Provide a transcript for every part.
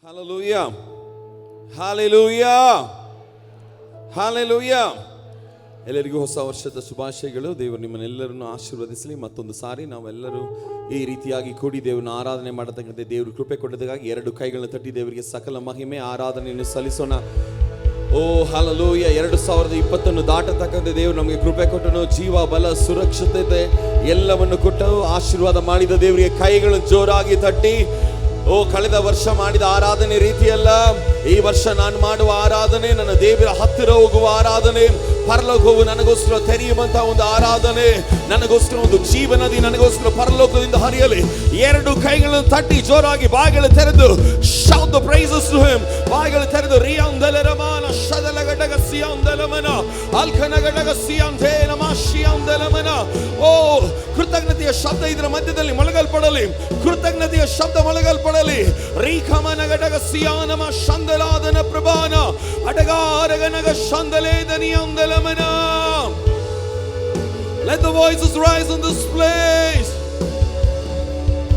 Hallelujah. Hallelujah. Hallelujah. ಎಲ್ಲರಿಗೂ ಹೊಸ ವರ್ಷದ ಶುಭಾಶಯಗಳು. ದೇವರು ನಿಮ್ಮನ್ನೆಲ್ಲರನ್ನು ಆಶೀರ್ವದಿಸಲಿ. ಮತ್ತೊಂದು ಸಾರಿ ನಾವೆಲ್ಲರೂ ಈ ರೀತಿಯಾಗಿ ಕೂಡಿ ದೇವರನ್ನು ಆರಾಧನೆ ಮಾಡತಕ್ಕಂತೆ ದೇವರು ಕೃಪೆ ಕೊಡೋದಕ್ಕಾಗಿ ಎರಡು ಕೈಗಳನ್ನು ತಟ್ಟಿ ದೇವರಿಗೆ ಸಕಲ ಮಹಿಮೆ ಆರಾಧನೆಯನ್ನು ಸಲ್ಲಿಸೋಣ. ಓ ಹಲ್ಲೆಲೂಯಾ. 2020 ದಾಟತಕ್ಕಂತೆ ದೇವರು ನಮಗೆ ಕೃಪೆ ಕೊಟ್ಟನು. ಜೀವ ಬಲ ಸುರಕ್ಷತೆ ಎಲ್ಲವನ್ನು ಕೊಟ್ಟು ಆಶೀರ್ವಾದ ಮಾಡಿದ ದೇವರಿಗೆ ಕೈಗಳನ್ನು ಜೋರಾಗಿ ತಟ್ಟಿ, ಓ ಕಳೆದ ವರ್ಷ ಮಾಡಿದ ಆರಾಧನೆ ರೀತಿಯಲ್ಲ, ಈ ವರ್ಷ ನಾನು ಮಾಡುವ ಆರಾಧನೆ ನನ್ನ ದೇವರ ಹತ್ತಿರ ಹೋಗುವ ಆರಾಧನೆ, ಪರಲೋಕವು ನನಗೋಸ್ಕರ ತೆರೆಯುವಂತಹ ಒಂದು ಆರಾಧನೆ, ನನಗೋಸ್ಕರ ಒಂದು ಜೀವನದಿ ನನಗೋಸ್ಕರ ಪರಲೋಕದಿಂದ ಹರಿಯಲಿ. ಎರಡು ಕೈಗಳನ್ನು ತಟ್ಟಿ ಜೋರಾಗಿ ಬಾಗಿಲು ತೆರೆದು shout the praises to him. ಬಾಗಿಲು ತೆರೆದು ರಿಯಾಂದಲರಮಾನ ಶದಲಗಡಗ ಸಿಯಾಂದಲಮನ ಅಲ್ಕನಗಡಗ ಸಿಯಾಂದೇನಮ ಶಿಯಾಂದಲಮನ. ಓ ಕೃತಜ್ಞತೆಯ ಶಬ್ದ ಇದರ ಮಧ್ಯದಲ್ಲಿ ಮೊಳಗಲ್ಪಡಲಿ. ಕೃತಜ್ಞತೆಯ ಶಬ್ದ ಮೊಳಗಲ್ಪಡಲಿ. ರೀಖಮನಗಡಗ ಸಿಯಾನಮ ಶಂದಲಾದನ ಪ್ರಭಾನ ಅಡಗಾರಗನಗ ಶಂದಲೇದನಿಯಾಂದಲಮನ. Let the voices rise in this place.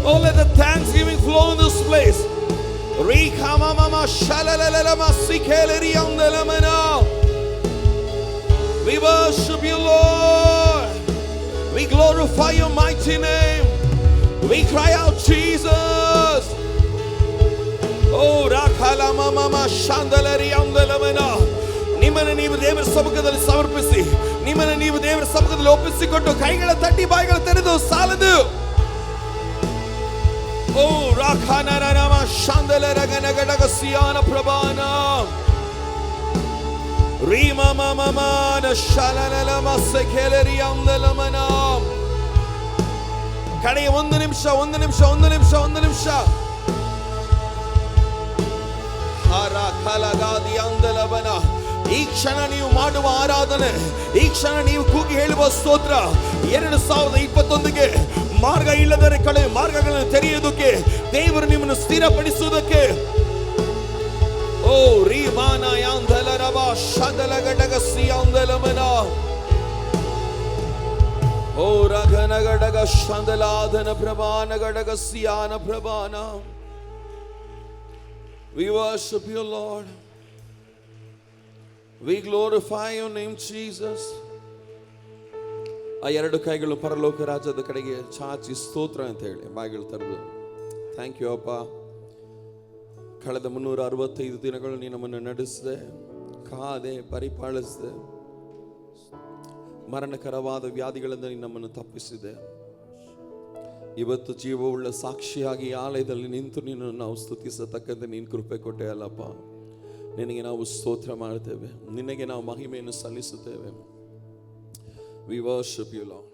Oh, let the thanksgiving flow in this place. Rikamama shalalalama sikeleriyandalamana. We worship you, Lord. We glorify your mighty name. We cry out, Jesus. Oh, rakalamama shandaleriyandalama. ನಿಮ್ಮನ್ನು ನೀವು ದೇವರ ಸಮ್ಮುಖದಲ್ಲಿ ಸಮರ್ಪಿಸಿ, ನಿಮ್ಮನ್ನು ನೀವು ದೇವರ ಸಮ್ಮುಖದಲ್ಲಿ ಒಪ್ಪಿಸಿಕೊಟ್ಟು ಕೈಗಳ ತಟ್ಟಿ ಬಾಯಿಗಳ ತೆರೆದು ಸಾಲದು. ಓ ರಾಖಾನರಮ ಶಾಂದಲರಗನಗಡಗ ಸಿಯಾನ ಪ್ರಭಾನ ರೀಮಮಮಮನ ಶಲಲಲಮ ಸೆಕೆಲರಿಯಾಂದಲಮನ. ಕಡೆಯ ಒಂದು ನಿಮಿಷ. ಹರ ಕಲಗಾದಿಯಾಂದಲಮನ. ಈ ಕ್ಷಣ ನೀವು ಮಾಡುವ ಆರಾಧನೆ, ಈ ಕ್ಷಣ ನೀವು ಕೂಗಿ ಹೇಳುವ ಸ್ತೋತ್ರ 2021ಗೆ ಮಾರ್ಗ ಇಲ್ಲದರೆ ಕಡೆ ಮಾರ್ಗಗಳನ್ನು ತೆರೆಯುವುದಕ್ಕೆ, ದೇವರು ನಿಮ್ಮನ್ನು ಸ್ಥಿರಪಡಿಸುವುದಕ್ಕೆ. ಓ ರೀಮಾನ ಯಾಂದಲರವ ಶದಲಗಡಗ ಸಿಯಾಂದಲಮನ. ಓ ರಘನಗಡಗ ಶಂದಲಾದನ ಪ್ರಭಾನಗಡಗ ಸಿಯಾನ ಪ್ರಭಾನ. We worship you, Lord. We glorify your name, Jesus. ಆ ಎರಡು ಕೈಗಳು ಪರಲೋಕ ರಾಜ್ಯದ ಕಡೆಗೆ ಚಾಚಿ ಸ್ತೋತ್ರ ಅಂತ ಹೇಳಿ ಬಾಗಿಲು ತೆರೆದು, ಥ್ಯಾಂಕ್ ಯು ಅಪ್ಪ. ಕಳೆದ 365 ದಿನಗಳು ನೀನು ನಮ್ಮನ್ನು ನಡೆಸಿದೆ, ಕಾದೆ, ಪರಿಪಾಲಿಸಿದೆ. ಮರಣಕರವಾದ ವ್ಯಾಧಿಗಳಿಂದ ನೀನು ನಮ್ಮನ್ನು ತಪ್ಪಿಸಿದೆ. ಇವತ್ತು ಜೀವವುಳ್ಳ ಸಾಕ್ಷಿಯಾಗಿ ಆಲಯದಲ್ಲಿ ನಿಂತು ನೀನು ನಾವು ಸ್ತುತಿಸತಕ್ಕಂತೆ ನೀನು ಕೃಪೆ ಕೊಟ್ಟೆ ಅಲ್ಲಪ್ಪ. ನಿನಗೆ ನಾವು ಸ್ತೋತ್ರ ಮಾಡ್ತೇವೆ, ನಿನಗೆ ನಾವು ಮಹಿಮೆಯನ್ನು ಸಲ್ಲಿಸುತ್ತೇವೆ. We worship you, Lord.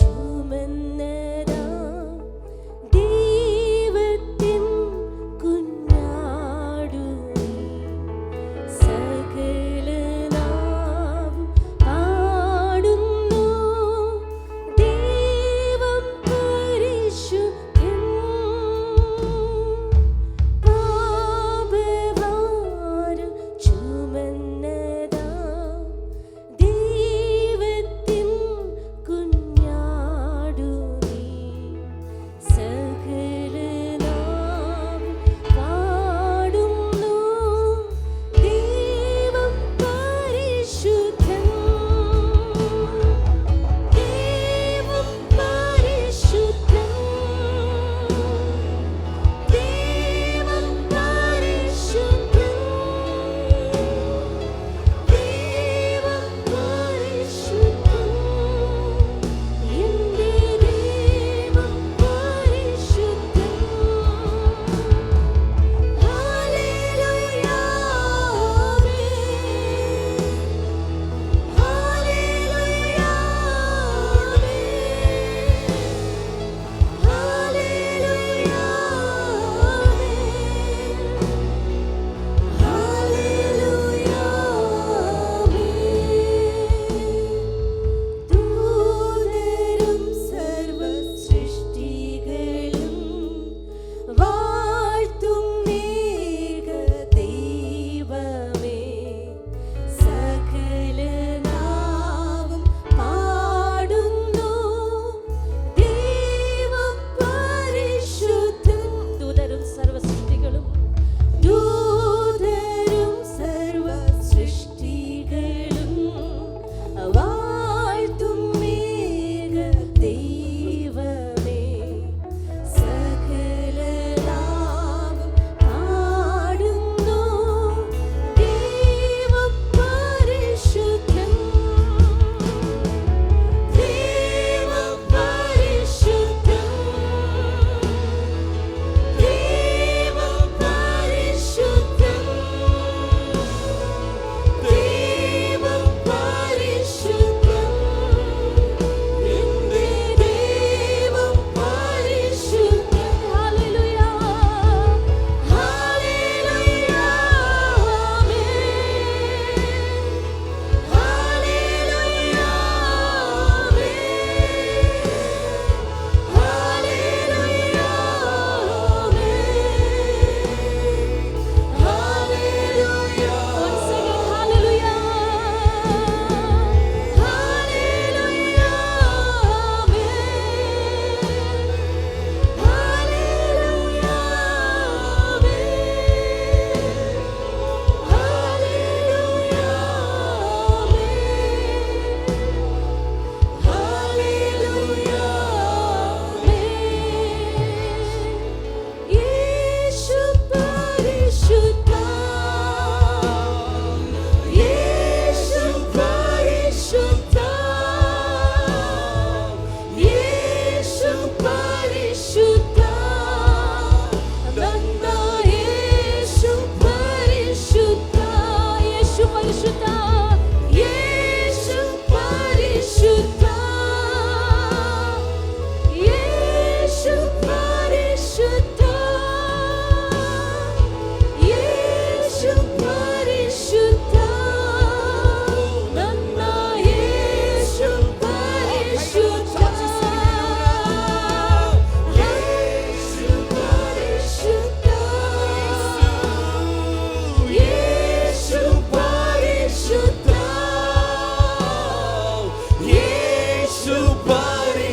Choose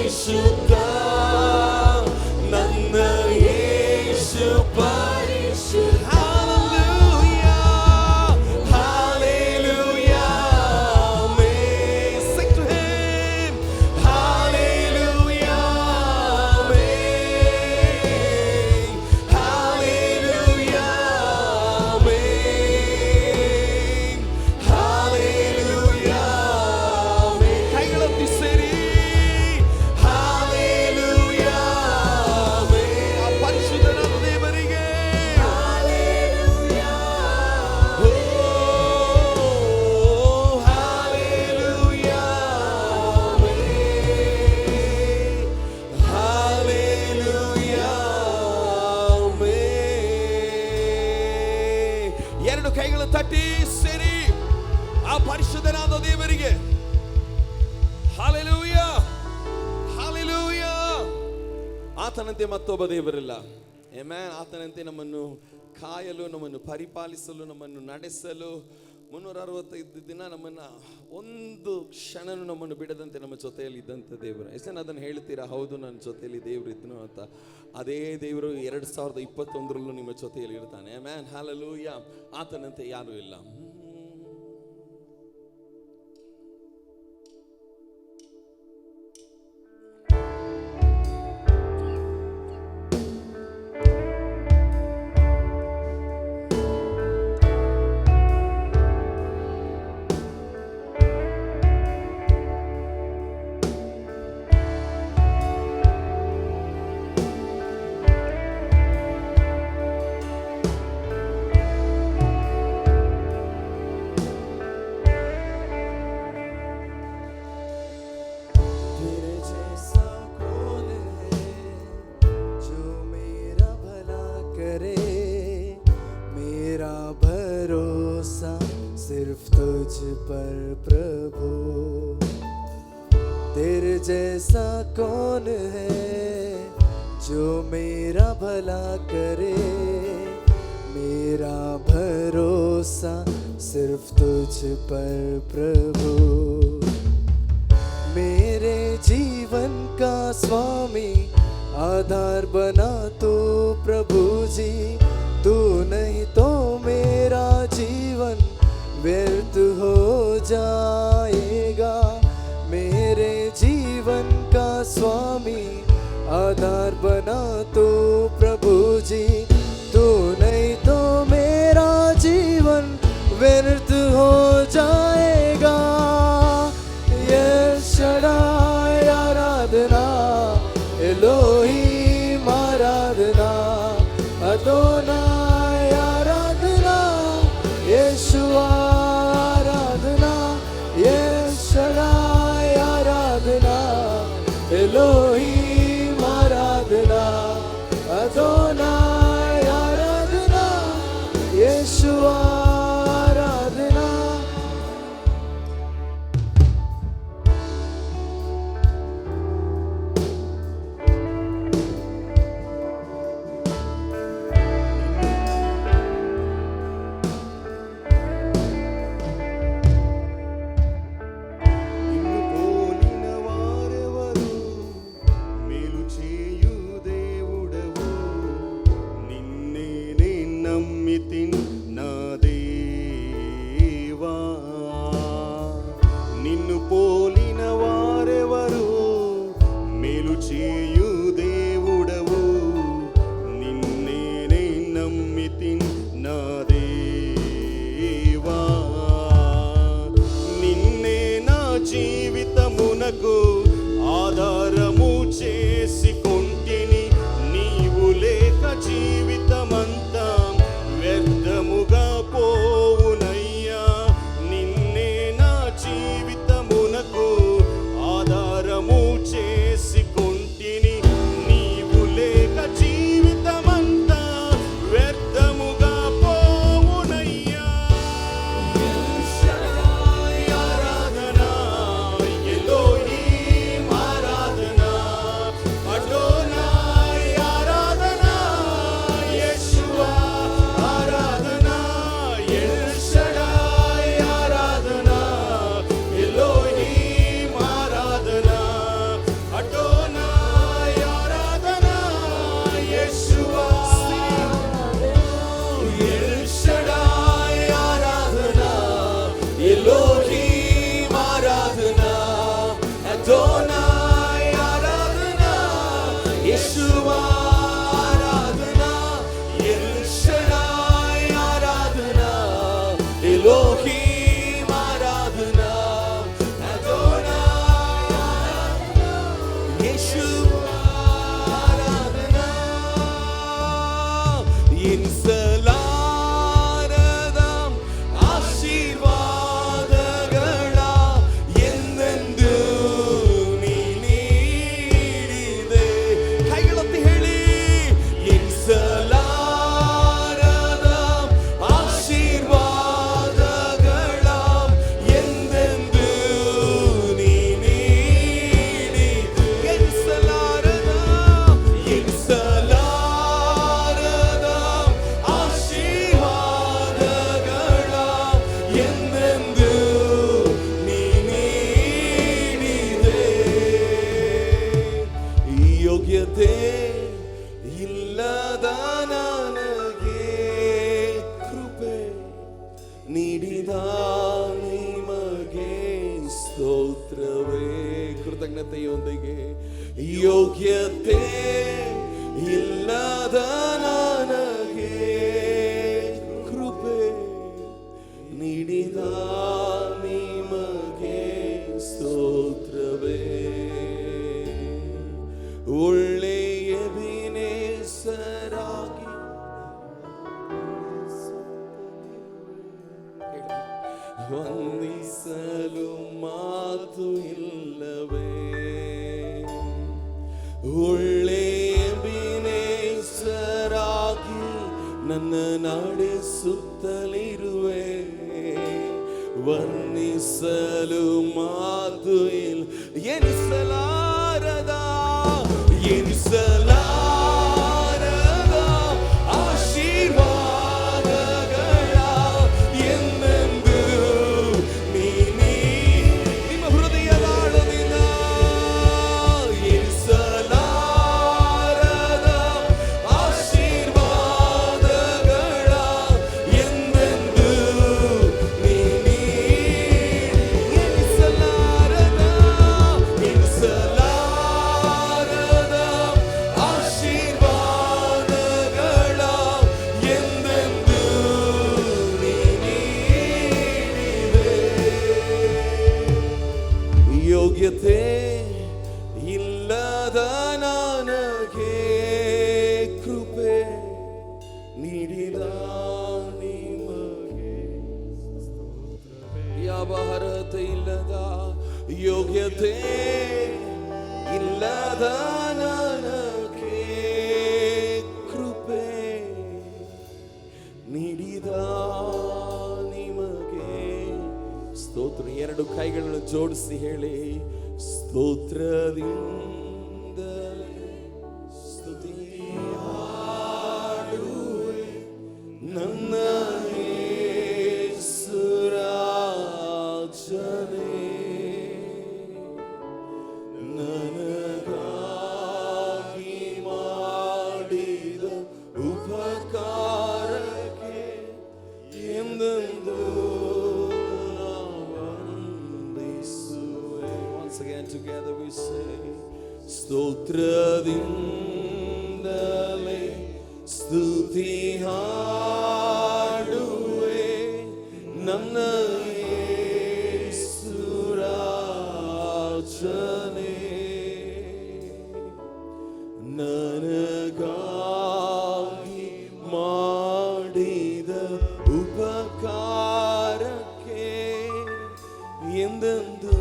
ಪರಿಶುದ್ಧ ನನ್ನ ಯೇಸು ಪರಿಶುದ್ಧ. ಎರಡು ಕೈಗಳು ತಟ್ಟಿ ಸೇರಿ ಆ ಪರಿಶುದ್ಧನಾದ ದೇವರಿಗೆ ಹಲ್ಲೆಲೂಯಾ, ಹಲ್ಲೆಲೂಯಾ. ಆತನಂತೆ ಮತ್ತೊಬ್ಬ ದೇವರಿಲ್ಲ. ಆಮೆನ್. ಆತನಂತೆ ನಮ್ಮನ್ನು ಕಾಯಲು, ನಮ್ಮನ್ನು ಪರಿಪಾಲಿಸಲು, ನಮ್ಮನ್ನು ನಡೆಸಲು 365 ದಿನ ನಮ್ಮನ್ನ ಒಂದು ಕ್ಷಣನೂ ನಮ್ಮನ್ನು ಬಿಡದಂತೆ ನಮ್ಮ ಜೊತೆಯಲ್ಲಿ ಇದ್ದಂಥ ದೇವರು. ಎಷ್ಟು ಜನ ಅದನ್ನು ಹೇಳ್ತೀರಾ? ಹೌದು, ನನ್ನ ಜೊತೆಯಲ್ಲಿ ದೇವರು ಇದ್ನು ಅಂತ. ಅದೇ ದೇವರು 2021ರಲ್ಲೂ ನಿಮ್ಮ ಜೊತೆಯಲ್ಲಿ ಇರ್ತಾನೆ. Amen, hallelujah. ಆತನಂತೆ ಯಾರೂ ಇಲ್ಲ. सिर्फ तुझ पर प्रभु, तेरे जैसा कौन है जो मेरा भला करे. मेरा भरोसा सिर्फ तुझ पर प्रभु. मेरे जीवन का स्वामी आधार बना तू प्रभु जी. तू नहीं तो मेरा जीवन व्यर्थ हो जाएगा. मेरे जीवन का स्वामी आधार बना तू प्रभु जी. तू नहीं तो मेरा जीवन व्यर्थ हो जाएगा. यशायाह आराधना, एलोहीम आराधना, अदोनाय आराधना, यशुआ आराधना, यशायाह आराधना, एलोहीम आराधना, अदोनाय आराधना, यशुआ आराधना. ఆధారము చేసుకొంటిని నీవు లేక జీవితమంతా వ్యర్థముగా పోవునయ్యా. నిన్నే నా జీవితమునకు ఆధారము చేసుకొంటిని నీవు లేక జీవితమంతా వ్యర్థముగా పోవునయ్యా. ఆరాధన Elohim Adonai Aradhana, Yeshua Aradhana, El Shaddai Aradhana, Elohim Aradhana, Adonai Aradhana, Yeshua Aradhana. Insaladam ಆಶೀರ್ವಾದಗಳ ಎಂದೆಂದೂ ನೀ ನೀಡಿದೆ. ಕೈಗಳೊತ್ತಿ ಹೇಳಿ, ಎಣಿಸಲಾರದ ಆಶೀರ್ವಾದಗಳ ಎಂದೆಂದೂ ನೀ ನೀಡಿ. ಎಣಿಸಲಾರದ ಆಶೀರ್ವಾದಗಳ ಎಂದೆಂದೂ ನೀ ನೀಡಿದೆ. ಯೋಗ್ಯತೆ ಇಲ್ಲದ ನನಗೆ ಕೃಪೆ ನೀಡಿದ ನಿಮಗೆ ಸ್ತೋತ್ರವೇ. ಕೃತಜ್ಞತೆಯೊಂದಿಗೆ ಯೋಗ್ಯತೆ ಇಲ್ಲದ ನನಗೆ ಕೃಪೆ ನೀಡಿದ ನಿಮಗೆ ಸ್ತೋತ್ರವೇ. ಒಳ್ಳೆಯ ಬಿನೇಸರಾಗಿ ವಂದಿಸಲು ಮಾತು ಇಲ್ಲವೇ. ಒಳ್ಳೆಯ ಬಿನೇಸರಾಗಿ ನನ್ನ ನಡೆಸುತ್ತಲಿರುವೆ. ವರ್ಣಿಸಲು ಮಾತು ಇಲ್ಲ. ಎನಿಸಲಾರದ ಆಶೀರ್ವಾದಗಳ ಎಂದೆಂದೂ ನೀ ನಿಮ್ಮ ಹೃದಯದಾಳದಿಂದ ಎನಿಸಲಾರದ ಆಶೀರ್ವಾದಗಳ ಎಂದೆಂದೂ ನೀ ಎನಿಸಲಾರದ ಆಶೀರ್ವಾದಗಳ ಎಂದೆಂದೂ ನೀ ನೀಡಿದೆ. ಯೋಗ್ಯತೆ ಇಲ್ಲದ ನನಗೆ ಕೃಪೆ ನೀಡಿದ ನಿಮಗೆ ಯಾವ ಅರ್ಹತೆ ಇಲ್ಲದ ಯೋಗ್ಯತೆ ಇಲ್ಲದ ನನಗೆ ಕೃಪೆ ನೀಡಿದ ನಿಮಗೆ ಸ್ತೋತ್ರ. ಎರಡು ಕೈಗಳನ್ನು ಜೋಡಿಸಿ ಹೇಳಿ, ಸ್ತೋತ್ರದಿಂದಲೇ ಸ್ತುತಿ ಹಾಡುವೆ ನನ್ನ ಯೇಸುರಾಜನೇ. ನನಗಾಗಿ ಮಾಡಿದ ಉಪಕಾರಕ್ಕೆ ಎಂದೆಂದೂ ವಂದಿಸುವೆ. Once again together we say, ಸ್ತೋತ್ರದಿಂದಲೇ ಸ್ತುತಿ ಹಾಡುವೆ ನನ್ನ ಯೇಸುರಾಜನೇ. ನನಗಾಗಿ ಮಾಡಿದ ಉಪಕಾರಕ್ಕೆ ಎಂದೆಂದೂ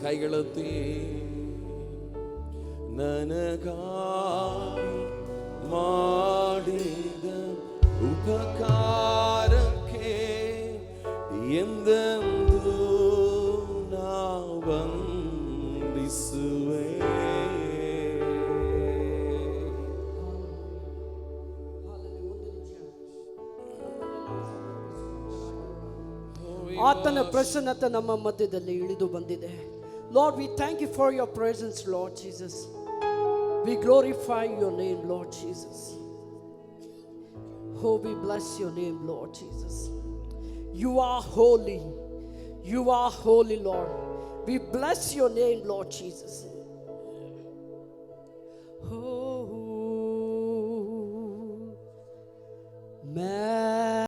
ಕೈಗಳೊತ್ತಿ. ನನಗಾಗಿ ಮಾಡಿದ ಉಪಕಾರಕ್ಕೆ ಎಂದೆಂದೂ ನಾ ವಂದಿಸುವೆ. ಆತನ ಪ್ರಸನ್ನತೆ ನಮ್ಮ ಮಧ್ಯದಲ್ಲಿ ಇಳಿದು ಬಂದಿದೆ. Lord, we thank you for your presence, Lord Jesus. We glorify your name, Lord Jesus. Oh, we bless your name, Lord Jesus. You are holy. You are holy, Lord. We bless your name, Lord Jesus. Oh, man.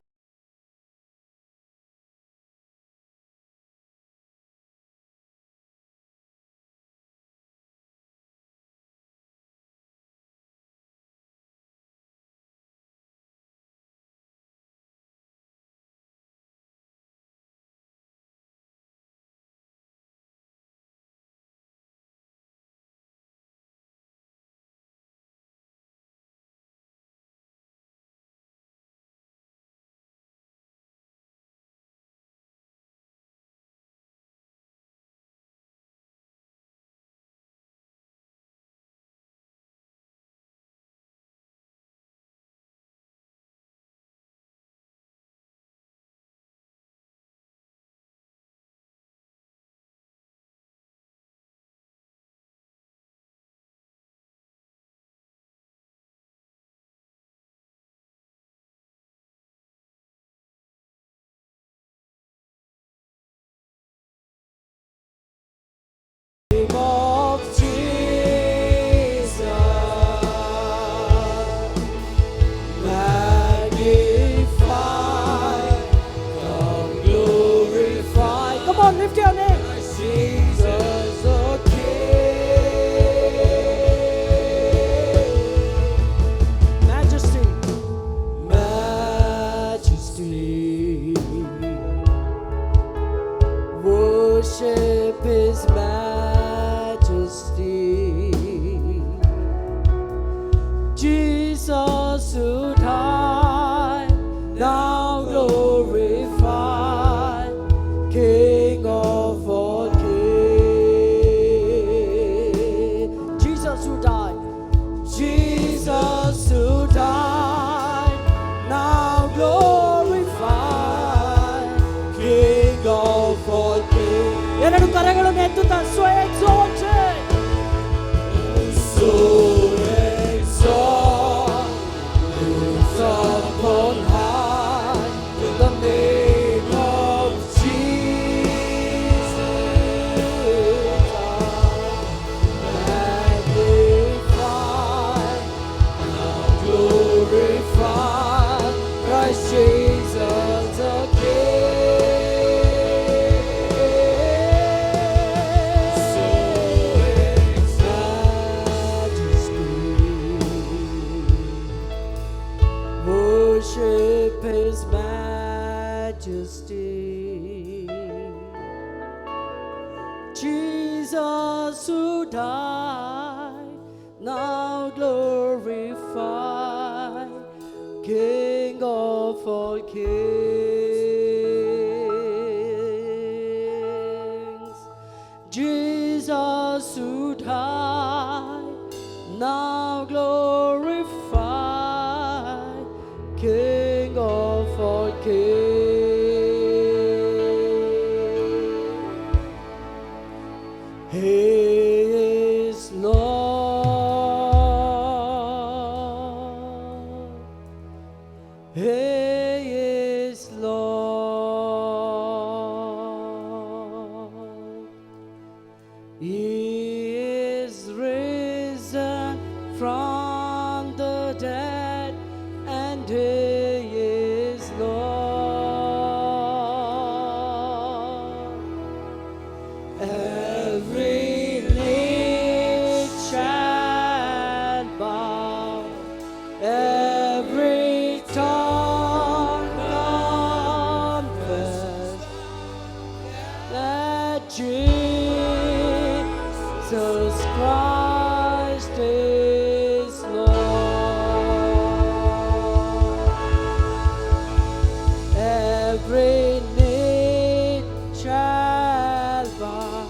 Name of Jesus, magnify, come glorify. Come on, lift your name. Jesus, the King. Majesty, majesty. Worship His majesty. Jesus who died, now glorified, King of all kings. Jesus who died. Jesus who died, now glorified, King of all kings. ಎರಡು ಕರಗಳನ್ನು ಎತ್ತುತ್ತಾ so exalted, so exalted upon high, the name of Jesus, magnified, now glorified, Christ Jesus the King. Worship His majesty. Jesus who died, now glorified, King of all kings. Jesus who died, now glorified, King of all kings. He is Lord. He is Lord. He is risen from the dead, and He is Lord. Every knee shall bow, every tongue confess that Jesus Christ is Lord. Every knee shall bow,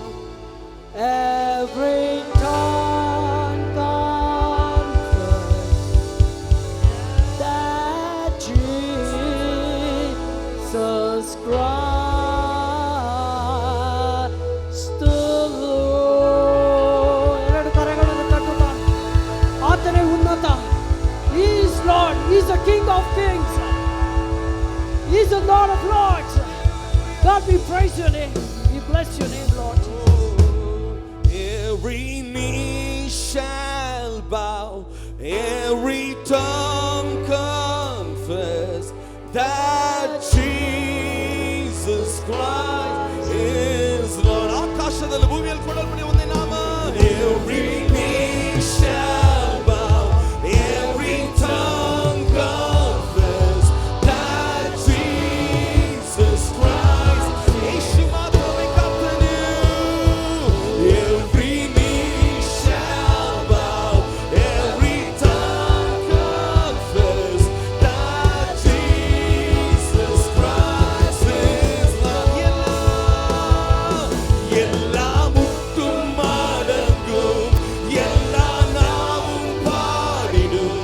every tongue confess that Jesus Christ the Lord. Lord, we praise your name. We bless your name, Lord Jesus. Every knee shall bow, every tongue confess that Jesus Christ is Lord. ಆಕಾಶದಲ್ಲಿ ಭೂಮಿಯಲ್ಲಿ ಕೊಡಲ್ಪಡಿ ಒಂದೇ ನಾಮ. Every knee shall bow, every tongue confess that Jesus Christ ಯೇಸು ಮಾತ್ರವೇ ಕರ್ತನು. Every knee shall bow, every tongue confess that Jesus Christ is Lord. எல்லா முட்டும் மடங்கும், எல்லா நாவும் பாடிடும்,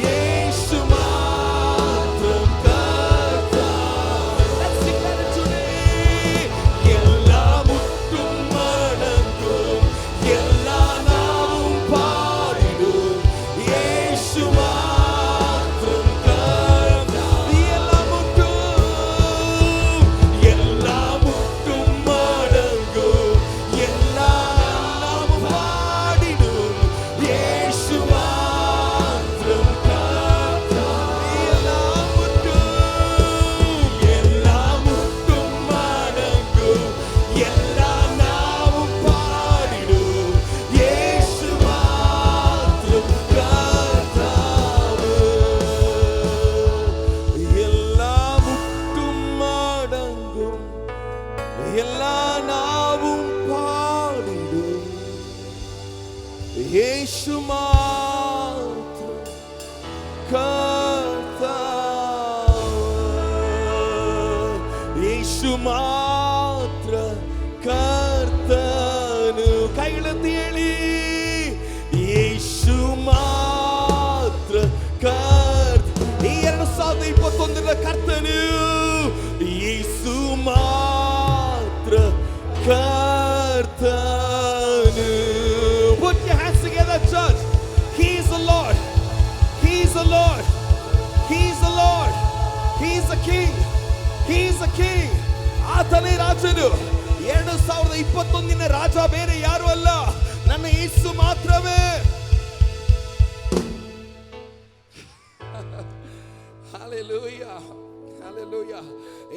இயேசு மாத்திரம் கர்த்தர். Let's sing that today. எல்லா முட்டும் மடங்கும், எல்லா நாவும் பாடிடும், இயேசு மாத்திரம் கர்த்தர். எல்லா முட்டும் மடங்கும், எல்லா நாவும் பாடிடும், இயேசு மாத்திரம் கர்த்தர். எல்லா முட்டும் மடங்கும், எல்லா நாவும் பாடிடும், இயேசு மாத்திரம் கர்த்தர். எல்லா முட்டும் மடங்கும், எல்லா நாவும் பாடிடும், இயேசு மாத்திரம் கர்த்தர். இயேசு ಮಾತ್ರ ಕರ್ತನು. ಕೈಗಳೆತ್ತಿ ಹೇಳಿ, ಯೇಸು ಮಾತ್ರ ಕರ್ತ. ಈ 2021ರ ಕರ್ತನು ಯೇಸು ಮಾತ್ರ ಕರ್ತನು. Put your hands together, church. He is the Lord. He is the Lord. He is the Lord. He is the King. He is the King. ಆತನೇ ರಾಜನು. 2021ನ ರಾಜ ಬೇರೆ ಯಾರು ಅಲ್ಲ, ನನ್ನ ಯೇಸು ಮಾತ್ರವೇ. Hallelujah. Hallelujah.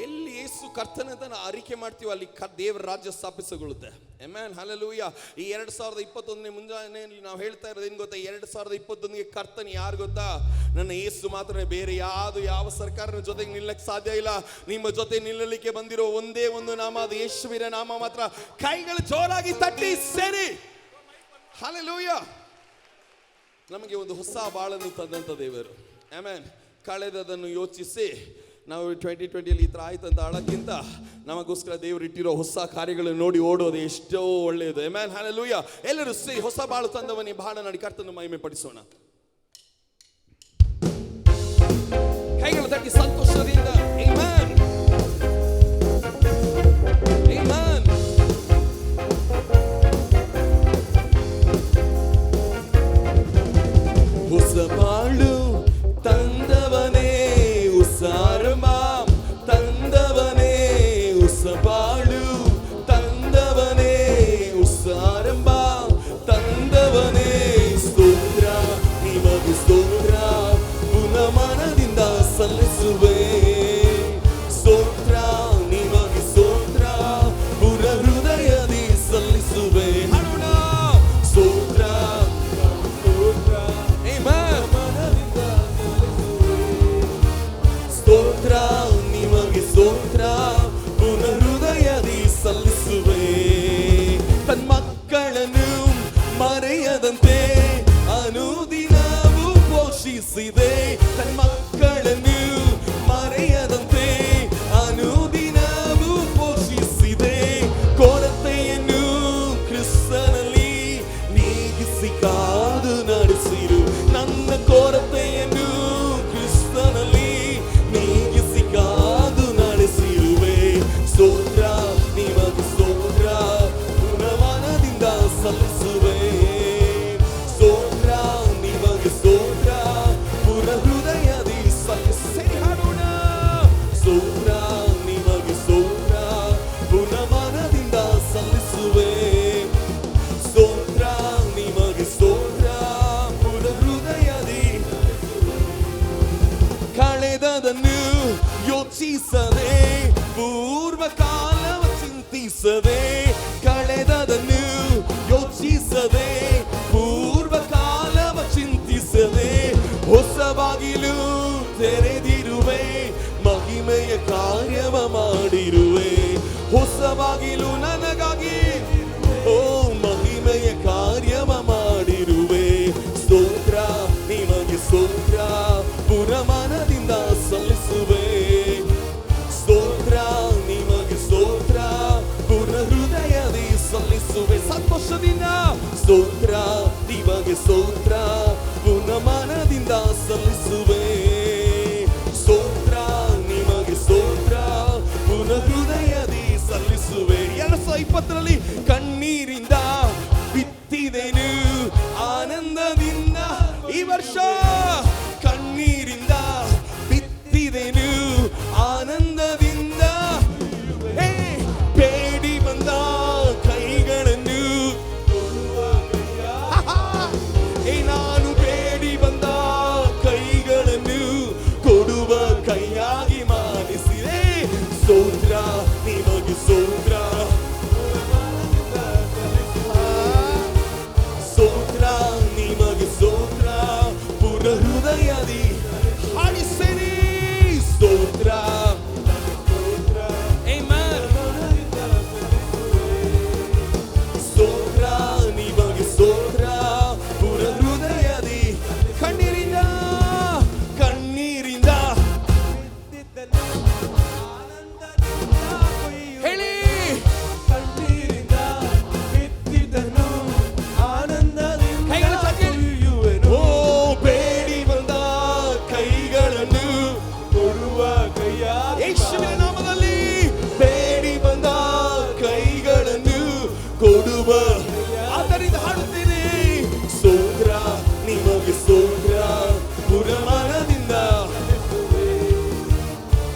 ಎಲ್ಲಿ ಯೇಸು ಕರ್ತನಂತ ನಾವು ಅರಿಕೆ ಮಾಡ್ತೀವಿ, ಅಲ್ಲಿ ದೇವರ ರಾಜ್ಯ ಸ್ಥಾಪಿಸಗೊಳ್ಳುತ್ತೆ. ಆಮೆನ್. Hallelujah. ಈ 2021ನೇ ಮುಂಜಾನೆಯಲ್ಲಿ ನಾವು ಹೇಳ್ತಾ ಇರೋದು ಏನು ಗೊತ್ತಾ? 2021ಗೆ ಕರ್ತನ ಯಾರು ಗೊತ್ತಾ? ನನ್ನ ಯೇಸು ಮಾತ್ರ. ಬೇರೆ ಯಾವ ಸರ್ಕಾರದ ಜೊತೆಗೆ ನಿಲ್ಲಕ್ಕೆ ಸಾಧ್ಯ ಇಲ್ಲ. ನಿಮ್ಮ ಜೊತೆ ನಿಲ್ಲಲಿಕ್ಕೆ ಬಂದಿರೋ ಒಂದೇ ಒಂದು ನಾಮ, ಅದು ಯೇಸುವಿನ ನಾಮ ಮಾತ್ರ. ಕೈಗಳು ಜೋರಾಗಿ ತಟ್ಟಿ ಸೇರಿ. Hallelujah. ನಮಗೆ ಒಂದು ಹೊಸ ಬಾಳನ್ನು ತಂದಂತ ದೇವರು. ಆಮೆನ್. ಕಳೆದದನ್ನು ಯೋಚಿಸಿ ನಾವು 2020ಯಲ್ಲಿ ಈ ಥರ ಆಯ್ತಂತ ಅಳಕ್ಕಿಂತ ನಮಗೋಸ್ಕರ ದೇವರು ಇಟ್ಟಿರೋ ಹೊಸ ಕಾರ್ಯಗಳನ್ನು ನೋಡಿ ಓಡೋದು ಎಷ್ಟೋ ಒಳ್ಳೆಯದು. ಆಮೆನ್. ಹಲ್ಲೆಲೂಯಾ. ಎಲ್ಲರೂ ಸೇರಿ ಹೊಸ ಬಾಳು ತಂದವನೇ ಬಾಳ ನಡಿ ಕರ್ತನ ಮಹಿಮೆ ಪಡಿಸೋಣ. ಕೈಗಳು ತಟ್ಟಿ ಸಂತೋಷದಿಂದ ಆಮೆನ್. ಆಮೆನ್. ಹೊಸ ಬಾಳು ತಂದವನೇ, ಉಸಾರಮ ತಂದವನೇ, ಉಸ ಬಾಳು ತಂದವನೇ, ಉಸಾರಂಭ ತಂದವನೇ. ಸ್ತೋತ್ರ ನಿಮಗೆ ಸ್ತೋತ್ರ, ಪುನಃ ಮನದಿಂದ ಸಲ್ಲಿಸುವೆ. ಸ್ತೋತ್ರ ನಿಮಗೆ ಸ್ತೋತ್ರ, ಪುನಃ ಹೃದಯದಿ ಸಲ್ಲಿಸುವೆ. ಹಾಡೋಣ. ಸ್ತೋತ್ರ ಸ್ತೋತ್ರ ಮನದಿಂದ ಸ್ತೋತ್ರ ನಿಮಗೆ ಸ್ತೋತ್ರ, ಪುನಃ ಹೃದಯದಿ ಸಲ್ಲಿಸುವೆ. ತನ್ನ ಮಕ್ಕಳನ್ನು ಮರೆಯದಂತೆ ಅನುದಿನವೂ ಪೋಷಿಸಿದೆ. ತನ್ನ ಮಕ್ಕಳನ್ನು ಮರೆಯದಂತೆ ಅನುದಿನವೂ ಪೋಷಿಸಿದೆ. ಕೊರತೆಯನ್ನು ಕ್ರಿಸ್ತನಲ್ಲಿ ನೀಗಿಸಿ ಕಾದು ನಡೆಸಿರು. ನನ್ನ ಕೊರತೆಯನ್ನು ಕ್ರಿಸ್ತನಲ್ಲಿ ನೀಗಿಸಿ ಕಾದು ನಡೆಸಿರುವೆ. ಸ್ತೋತ್ರ ನಿಮಗೆ ಸ್ತೋತ್ರ, ಪುನಃ ಮನದಿಂದ ಸಲ್ಲಿಸುವೆ. ನಂಬಿಸದೆ ಕಳೆದದನ್ನು ಯೋಚಿಸದೆ ಪೂರ್ವ ಕಾಲವ ಚಿಂತಿಸದೆ ಹೊಸ ಬಾಗಿಲು ತೆರೆದಿರುವೆ ಮಹಿಮೆಯ ಕಾರ್ಯವ ಮಾಡಿರುವೆ ಹೊಸ ಬಾಗಿಲು ನನಗಾಗಿ ಓ ಮಹಿಮೆಯ ಕಾರ್ಯವ ಮಾಡಿರುವೆ ಸ್ತೋತ್ರ ನಿಮಗೆ ಸ್ತೋತ್ರ ಪುರಮನದಿಂದ ಸಲ್ಲಿಸುವೆ ಸ್ತೋತ್ರ ನಿಮಗೆ ಸ್ತೋತ್ರ ಪೂರ್ಣ ಹೃದಯದಿ ಸಲ್ಲಿಸುವೆ ಸಂತೋಷದಿಂದ ಸ್ತೋತ್ರ ನಿಮಗೆ ಸ್ತೋತ್ರ ಪೂರ್ಣ ಮನದಿಂದ ಸಲ್ಲಿಸುವೆ ಸ್ತೋತ್ರ ನಿಮಗೆ ಸ್ತೋತ್ರ ಪೂರ್ಣ ಹೃದಯದಿ ಸಲ್ಲಿಸುವೆ 2020ರಲ್ಲಿ ಕಣ್ಣೀರಿಂದ ಬಿತ್ತಿದೆನು ಆನಂದದಿಂದ ಈ ವರ್ಷ ಕಣ್ಣೀರಿಂದ ಬಿತ್ತಿದೆನು ಆನಂದದಿಂದ ಬೇಡಿ ಬಂದ ಕೈಗಳನ್ನು ನಾನು ಬೇಡಿ ಬಂದ ಕೈಗಳನ್ನು ಕೊಡುವ ಕೈಯಾಗಿ ಮಾಡಿಸಿದೆ ಸ್ತೋತ್ರ ನಿಮಗೆ ಸ್ತೋತ್ರ ಸ್ತೋತ್ರ ನಿಮಗೆ ಸ್ತೋತ್ರ ಪೂರ್ಣ ಹೃದಯದಿ ಹಾಡಿಸಿರಿ ಸ್ತೋತ್ರ ಸ್ತೋತ್ರ ನಿಮಗೆ ಸ್ತೋತ್ರ ಪೂರ್ಣ ಹೃದಯದಿ ಕಣ್ಣೀರಿಂದ ಕಣ್ಣೀರಿಂದ ಹೇಳಿ ಕಣ್ಣೀರಿಂದ ಬಿತ್ತಿದನು ಆನಂದದಿಂದ ಕೈಗಳು ಕೊಯ್ಯುವೆನು. ಓ ಬೇಡಿ ಬಂದ ಕೈಗಳನ್ನು ಕೊಡುವ ಕೈಯಾಗಿ ಯೇಸುವಿನ ನಾಮದಲ್ಲಿ ಬೇಡಿ ಬಂದ ಕೈಗಳನ್ನು ಕೊಡುವ ಆದ್ದರಿಂದ ಹಾಡುತ್ತೇನೆ ಸ್ತೋತ್ರ ನಿಮಗೆ ಸ್ತೋತ್ರ ಪುರಮನದಿಂದ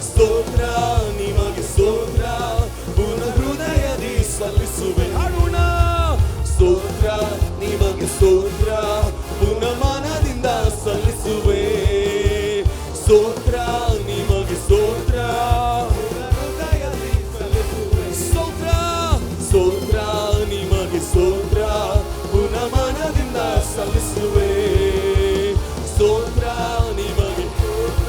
ಸ್ತೋತ್ರ ನಿಮಗೆ ಸ್ತೋತ್ರ ಪೂರ್ಣ ಹೃದಯದಿ ಸಲ್ಲಿಸುವೆ ಹಾಡೋಣ ಸ್ತೋತ್ರ ನಿಮಗೆ ಸ್ತೋತ್ರ ಪೂರ್ಣ ಮನದಿಂದ ಸಲ್ಲಿಸುವೆ ಸ್ತೋತ್ರ ನಿಮಗೆ ಸ್ತೋತ್ರ ಸ್ತೋತ್ರ ಸ್ತೋತ್ರ ನಿಮಗೆ ಸ್ತೋತ್ರ ಪೂರ್ಣ ಮನದಿಂದ ಸಲ್ಲಿಸುವೆ ಸ್ತೋತ್ರ ನಿಮಗೆ ಸ್ತೋತ್ರ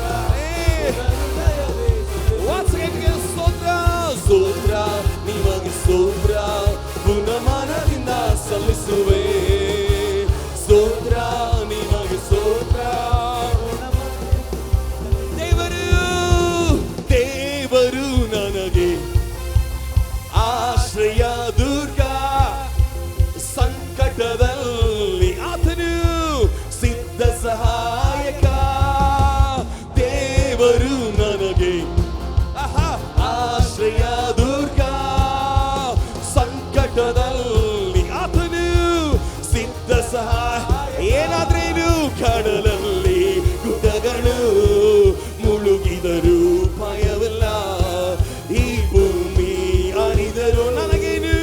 ಸ್ತೋತ್ರ ನಿಮಗೆ ಸ್ತೋತ್ರ ಪೂರ್ಣ ಮನದಿಂದ ಸಲ್ಲಿಸುವೆ ಸ್ತೋತ್ರ ನಿಮಗೆ ಸ್ತೋತ್ರ ದೇವರು ನನಗೆ ಆಶ್ರಯ ದುರ್ಗ ಸಂಕಟದಲ್ಲಿ ಆತನು ಸಿದ್ಧ ಸಹಾಯಕ ದೇವರು ನನಗೆ ಆಶ್ರಯ ದುರ್ಗ ಸಂಕಟದಲ್ಲಿ ಆತನು ಸಿದ್ಧ ಸಹಾಯ ಏನಾದ್ರೇನು ಕಡಲಲ್ಲಿ ಗುಡ್ಡಗಳು ಮುಳುಗಿದರು ಭಯವಿಲ್ಲ ಈ ಭೂಮಿ ಅರಿದರು ನನಗೇನು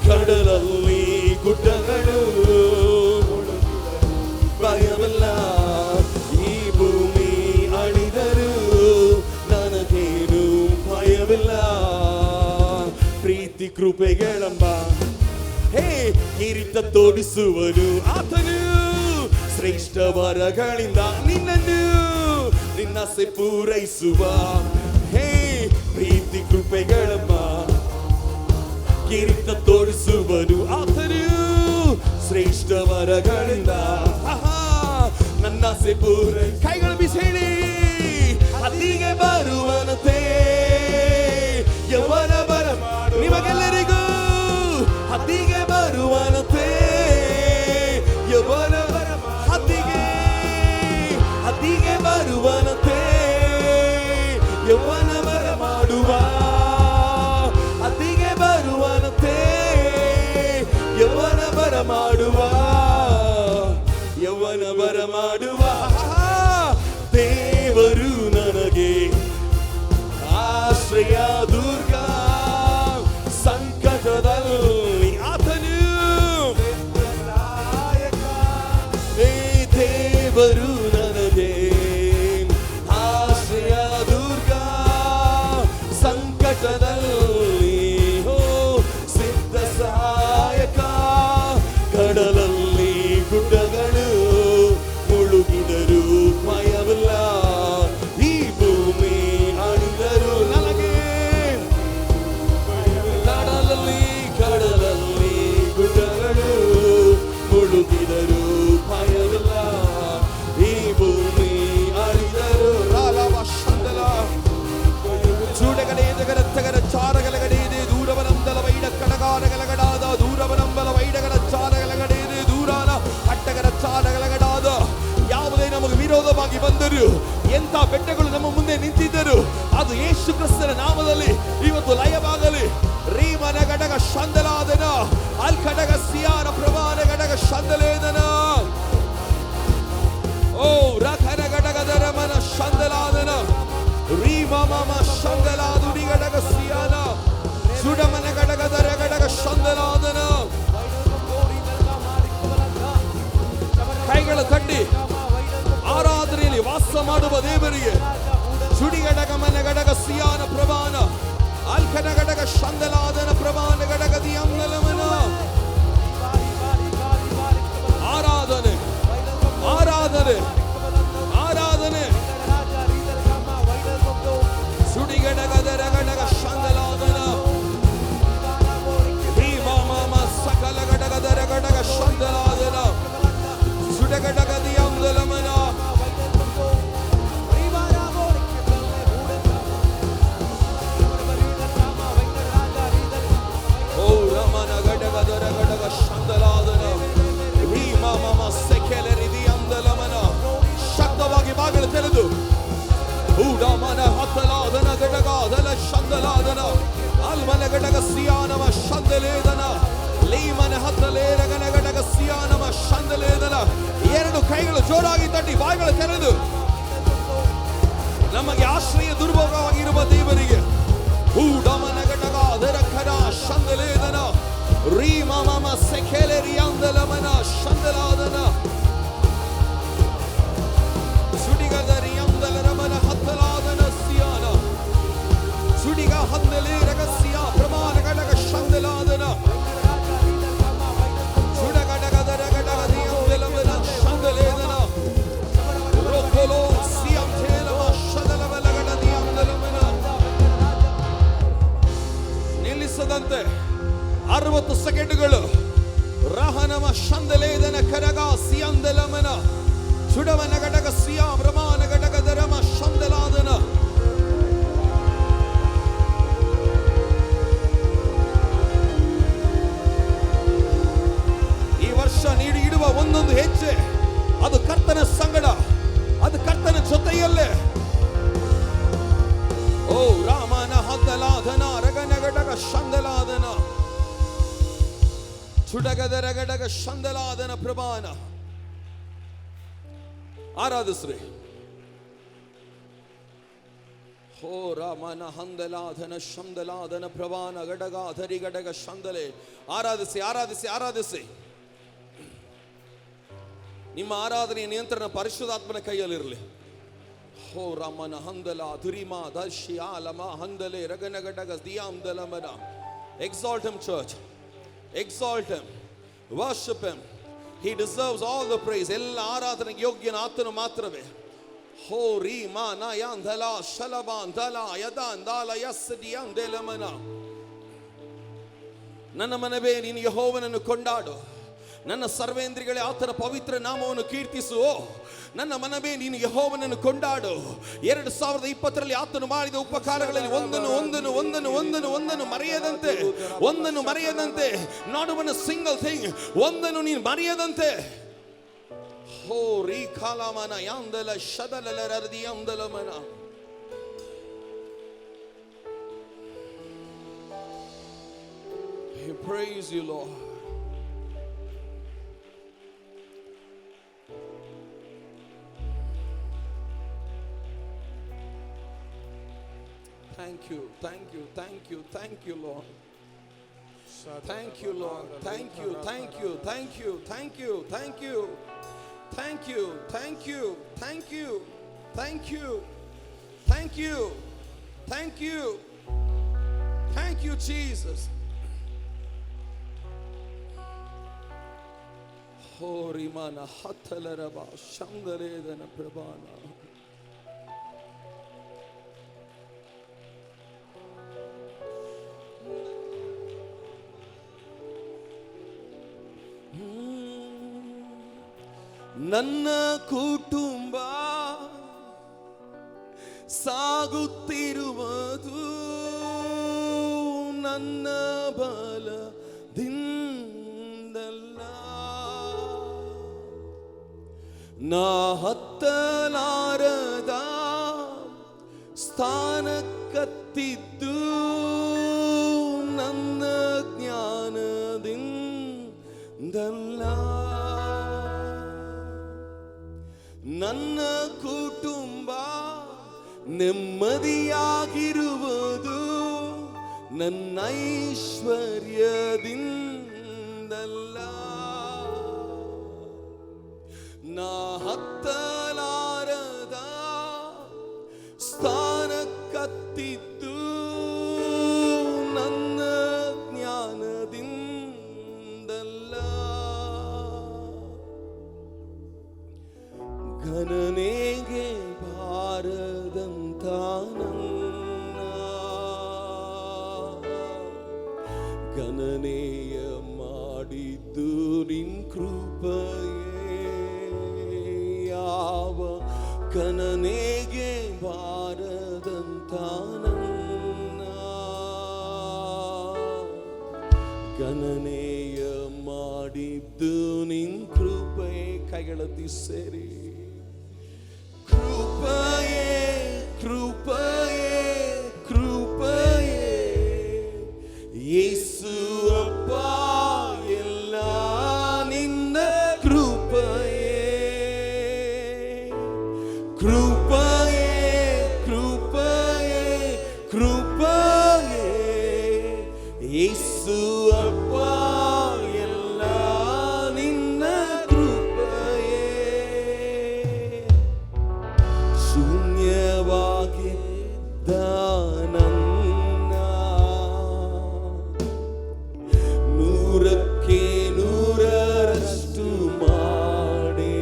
ಕಡಲಲ್ಲಿ ಗುಡ್ಡಗಳು ಭಯವಿಲ್ಲ ಈ ಭೂಮಿ ಅಳಿದರು ನನಗೇನು ಭಯವಿಲ್ಲ ಪ್ರೀತಿ ಕೃಪೆಗಳಂಬ ಹೇ ಕಿರೀಟ ತೋರಿಸುವನು ಆತನು ಶ್ರೇಷ್ಠ ವರಗಳಿಂದ ನಿನ್ನನ್ನು ನಿನ್ನಾಸೆ ಪೂರೈಸುವ ಹೇ ಪ್ರೀತಿ ಕೃಪೆಗಳಮ್ಮ ಕಿರೀಟ ತೋರಿಸುವನು ಆತನು ಶ್ರೇಷ್ಠ ವರಗಳಿಂದ ನನ್ನಾಸೆ ಪೂರೈ ಕೈಗಳು ಬಿಸಿ ಹೇಳಿ ಅಲ್ಲಿಗೆ ಬರುವನತೆ ಯವನ ಬರ ನಿಮಗೆಲ್ಲರಿಗೂ ಹತ್ತಿಗೆ ಬರುವನತೆ ಯವನ ಹತ್ತಿಗೆ ಬರುವನತೆ ಯವನ ಸುಡಗಡೆಯದಗರ ತಗರ ಚಾರಗಲಗಡೆಯದೆ ದೂರವನಂಬಲ ವೈಡ ಕಡಗಾರಗಲಗಡಾದ ದೂರವನಂಬಲ ವೈಡಗರ ಚಾರಗಲಗಡೆಯದೆ ದೂರಾನ ಅಟ್ಟಗರ ಚಾರಗಲಗಡಾದ ಯಾವುದೇ ನಮಗೆ ವಿರೋಧವಾಗಿ ಬಂದರು, ಎಂತ ಬೆಟ್ಟಗಳು ನಮ್ಮ ಮುಂದೆ ನಿಂತಿದ್ದರು, ಅದು ಯೇಸು ಕ್ರಿಸ್ತನ ನಾಮದಲ್ಲಿ ಇವತ್ತು ಲಯವಾಗಲಿ. ರೀಮನ ಗಡಗ ಶಂದಲಾದನ ಅಲ್ ಕಡಗ ಸಿಯಾರ ಪ್ರಮಾಣ ಗಡಗ ಶಂದಲೇದನ ಓ ರಖನ ಗಡಗದರ ಮನ ಶಂದಲಾದನ ರೀಮ ಮಮ ಶಂದಲಾದುಡಿ ಗಡಗ ಸಿಯಾನ ಸುಡಮನ ಗಡಗದರ ಗಡಗ ಶಂದಲಾದನ. ಕೈಗಳ ತಟ್ಟಿ ಆರಾಧನೆಯಲ್ಲಿ ವಾಸ ಮಾಡುವ ದೇವರಿಗೆ ಸುಡಿಗಡಗ ಮನ ಗಡಗ ಸಿಯಾನ ಪ್ರಮಾಣ ಅಲ್ಕನ ಗಡಗ ಶಂದಲಾದನ ಪ್ರಮಾಣ ಗಡಗದಿ ಅಂಗಲಮನ. ಆರಾಧನೆ ಆರಾಧನೆ ಆರಾಧನೆ ಸುಡಿಗಡಗದರ ಗಡಗ ಶಂದಲಾದನ ಭೀಮಾಮ ಸಕಲ ಗಡಗದರ ಗಡಗ ಶಂದಲಾದನ ಸುಡಗಡಗದಿ ಅಂಗಲಮನ. ಶಕ್ತವಾಗಿ ಬಾಗಿಲು ತೆರೆದು ಊಡಮನ ಹತ್ತಲಾದನ ಗಡಗಾದಲ ಶಂದಲಾದನ ಅಲ್ಮನ ಗಡಗ ಸಿಯಾನಮ ಶಂದಲೇದನ ಲೀಮನ ಹತ್ತಲೇರಗನ ಗಡಗ ಸಿಯಾನಮ ಶಂದಲೇದನ. ಎರಡು ಕೈಗಳು ಜೋರಾಗಿ ತಟ್ಟಿ ಬಾಗಿಲು ತೆರೆದು ನಮಗೆ ಆಶ್ರಯ ದುರ್ಭೋಗವಾಗಿರುವ ದೇವರಿಗೆ ಊಡಮನ ಗಡಗಾದರ ಖರ ಶಂದಲೇದನ ರೀಮಮ ಸೆಖೆಲೆರಿಯಾಂದಲಮನ ಶಂದಲಾದನ ಸುಡಿಗದರಿಯಾಂದಲರಮನ ಹತ್ತಲಾದನ ಸಿಯಾನ ಸುಡಿಗ ಹಂದಲೇ ರಗಸಿಯ ಪ್ರಮಾಣ ಗಡಗ ಶಂದಲಾದನ ಸುಡಗಡಗದರ ಗಡಗದಿಯಾಂದಲಮನ ಶಂದಲೇದನ ರೋಕೊಲೋ ಸಿಯಂ ಥೇಲಮ ಶದಲವಲ ಗಡದಿಯಾಂದಲಮನ. ನಿಲ್ಲಿಸದಂತೆ 60 ಸೆಕೆಂಡುಗಳು ರಹನಮ ಶಂದಲೇದನ ಕರಗ ಸಿಯಂದಲಮನ ಸುಡವನ ಗಡಗ ಸಿಯಾ ಪ್ರಮಾಣ ಗಡಗದರಮ ಶಂದಲಾದನ. ಈ ವರ್ಷ ನೀಡಿ ಇಡುವ ಒಂದೊಂದು ಹೆಜ್ಜೆ ಅದು ಕರ್ತನ ಸಂಗಡ, ಅದು ಕರ್ತನ ಜೊತೆಯಲ್ಲೇ. ಓ ರಾಮನ ಹದ್ದಲಾದನ ರಗನ ಗಡಗ ಶಂದಲಾದನ ಸುಡಗದರ ಗಡಗ ಶಂದಲಾದನ ಪ್ರಮಾಣ. ಆರಾಧಿಸ್ರಿ. ಹೋ ರಾಮನ ಹಂದಲಾದನ ಶಂದಲಾದನ ಪ್ರಮಾಣ ಗಡಗ ಧರಿ ಗಡಗ ಶಂದಲೆ. ಆರಾಧಿಸಿ ಆರಾಧಿಸಿ ಆರಾಧಿಸಿ. ನಿಮ್ಮ ಆರಾಧನೆಯ ನಿಯಂತ್ರಣ ಪರಿಶುದ್ಧಾತ್ಮನ ಕೈಯಲ್ಲಿರಲಿ. ಹೋ ರಾಮನ ಹಂದಲ ಧುರಿಮಾ ದರ್ಶಿ ಆಲಮ ಹಂದಲೆ ರಗನ ಗಡಗ ದಿಯಾಂದಲಮನ. Exalt him, church. Exalt him. Worship him. He deserves all the praise. ಎಲ್ಲ ಆರಾಧನೆಗೆ ಯೋಗ್ಯನ ಆತನು ಮಾತ್ರವೇ. ಹೋ ರೀ ಮಾ ನ ಯಾಂದಲ ಶಲಬಾಂದಲ ಯದಾಂದಾಲ ಯಸ್ದಿಯಾಂದಲಮನ. ನನ್ನ ಮನವೇ ನೀನು ಯೆಹೋವನನ್ನು ಕೊಂಡಾಡು, ನನ್ನ ಸರ್ವೇಂದ್ರಿಗಳೇ ಆತನ ಪವಿತ್ರ ನಾಮವನ್ನು ಕೀರ್ತಿಸು. ನನ್ನ ಮನವೇ ನೀನು ಯೆಹೋವನನ್ನು ಕೊಂಡಾಡು. 2020ರಲ್ಲಿ ಆತನು ಮಾಡಿದ ಉಪಕಾರಗಳಲ್ಲಿ ಒಂದನ್ನು ಮರೆಯದಂತೆ not one a single thing, ಒಂದನ್ನು ನೀನು ಮರೆಯದಂತೆ. ಹೋ ರೀ ಕಾಲಮನ ಯಾಂದಲ ಶದಲರದಿ ಯಾಂದಲಮನ. Praise you, Lord. Thank you, thank you, thank you, thank you, Lord. Thank you, Lord. Thank you, thank you, thank you, thank you, thank you, thank you, thank you, thank you, thank you, thank you, thank you, thank you, Jesus. Horimana hatalaraba shandaledana prabana. ನನ್ನ ಕುಟುಂಬ ಸಾಗುತ್ತಿರುವುದು ನನ್ನ ಬಲದಿಂದಲ್ಲ, ನಾ ಹತ್ತಲಾರದ ಸ್ಥಾನಕ್ಕತ್ತಿದ್ದು ನನ್ನ ಜ್ಞಾನದಿಂದಲ್ಲ, ನನ್ನ ಕುಟುಂಬ ನೆಮ್ಮದಿಯಾಗಿರುವುದು ನನ್ನ ಐಶ್ವರ್ಯದಿಂದಲ್ಲ, ನಾ ಹತ್ತಲಾರದ ಸ್ಥಾನಕ್ಕತ್ತಿದ್ದು ನನ್ನ ಜ್ಞಾನದಿಂದಲ್ಲ, ಗಣನೆಗೆ ಬಾರದಂತ ನನ್ನ ಗಣನೆಯ ಮಾಡಿದ್ದು ನಿನ್ ಕೃಪೆಯೇ, ಯಾವ ಗಣನೆಗೆ ಬಾರದಂತ ನನ್ನ ಗಣನೆಯ ಮಾಡಿದ್ದು ನಿನ್ ಕೃಪೆ. ಕೈಗಳತಿ ಸೇರಿ ಕೃಪೆಯೇ ಕೃಪೆಯೇ ಕೃಪೆಯೇ ಯೇಸು ಅಪ್ಪ, ಎಲ್ಲ ನಿನ್ನ ಕೃಪೆಯೇ, ಕೃಪೆಯೇ ಕೃಪೆಯೇ ಕೃಪೆಯೇ ಯೇಸು ಅಪ್ಪ, ಎಲ್ಲ ನಿನ್ನ ಕೃಪೆಯೇ. ಶೂನ್ಯವಾಗಿದ್ದ ನನ್ನ ನೂರಕ್ಕೆ ನೂರರಷ್ಟು ಮಾಡಿ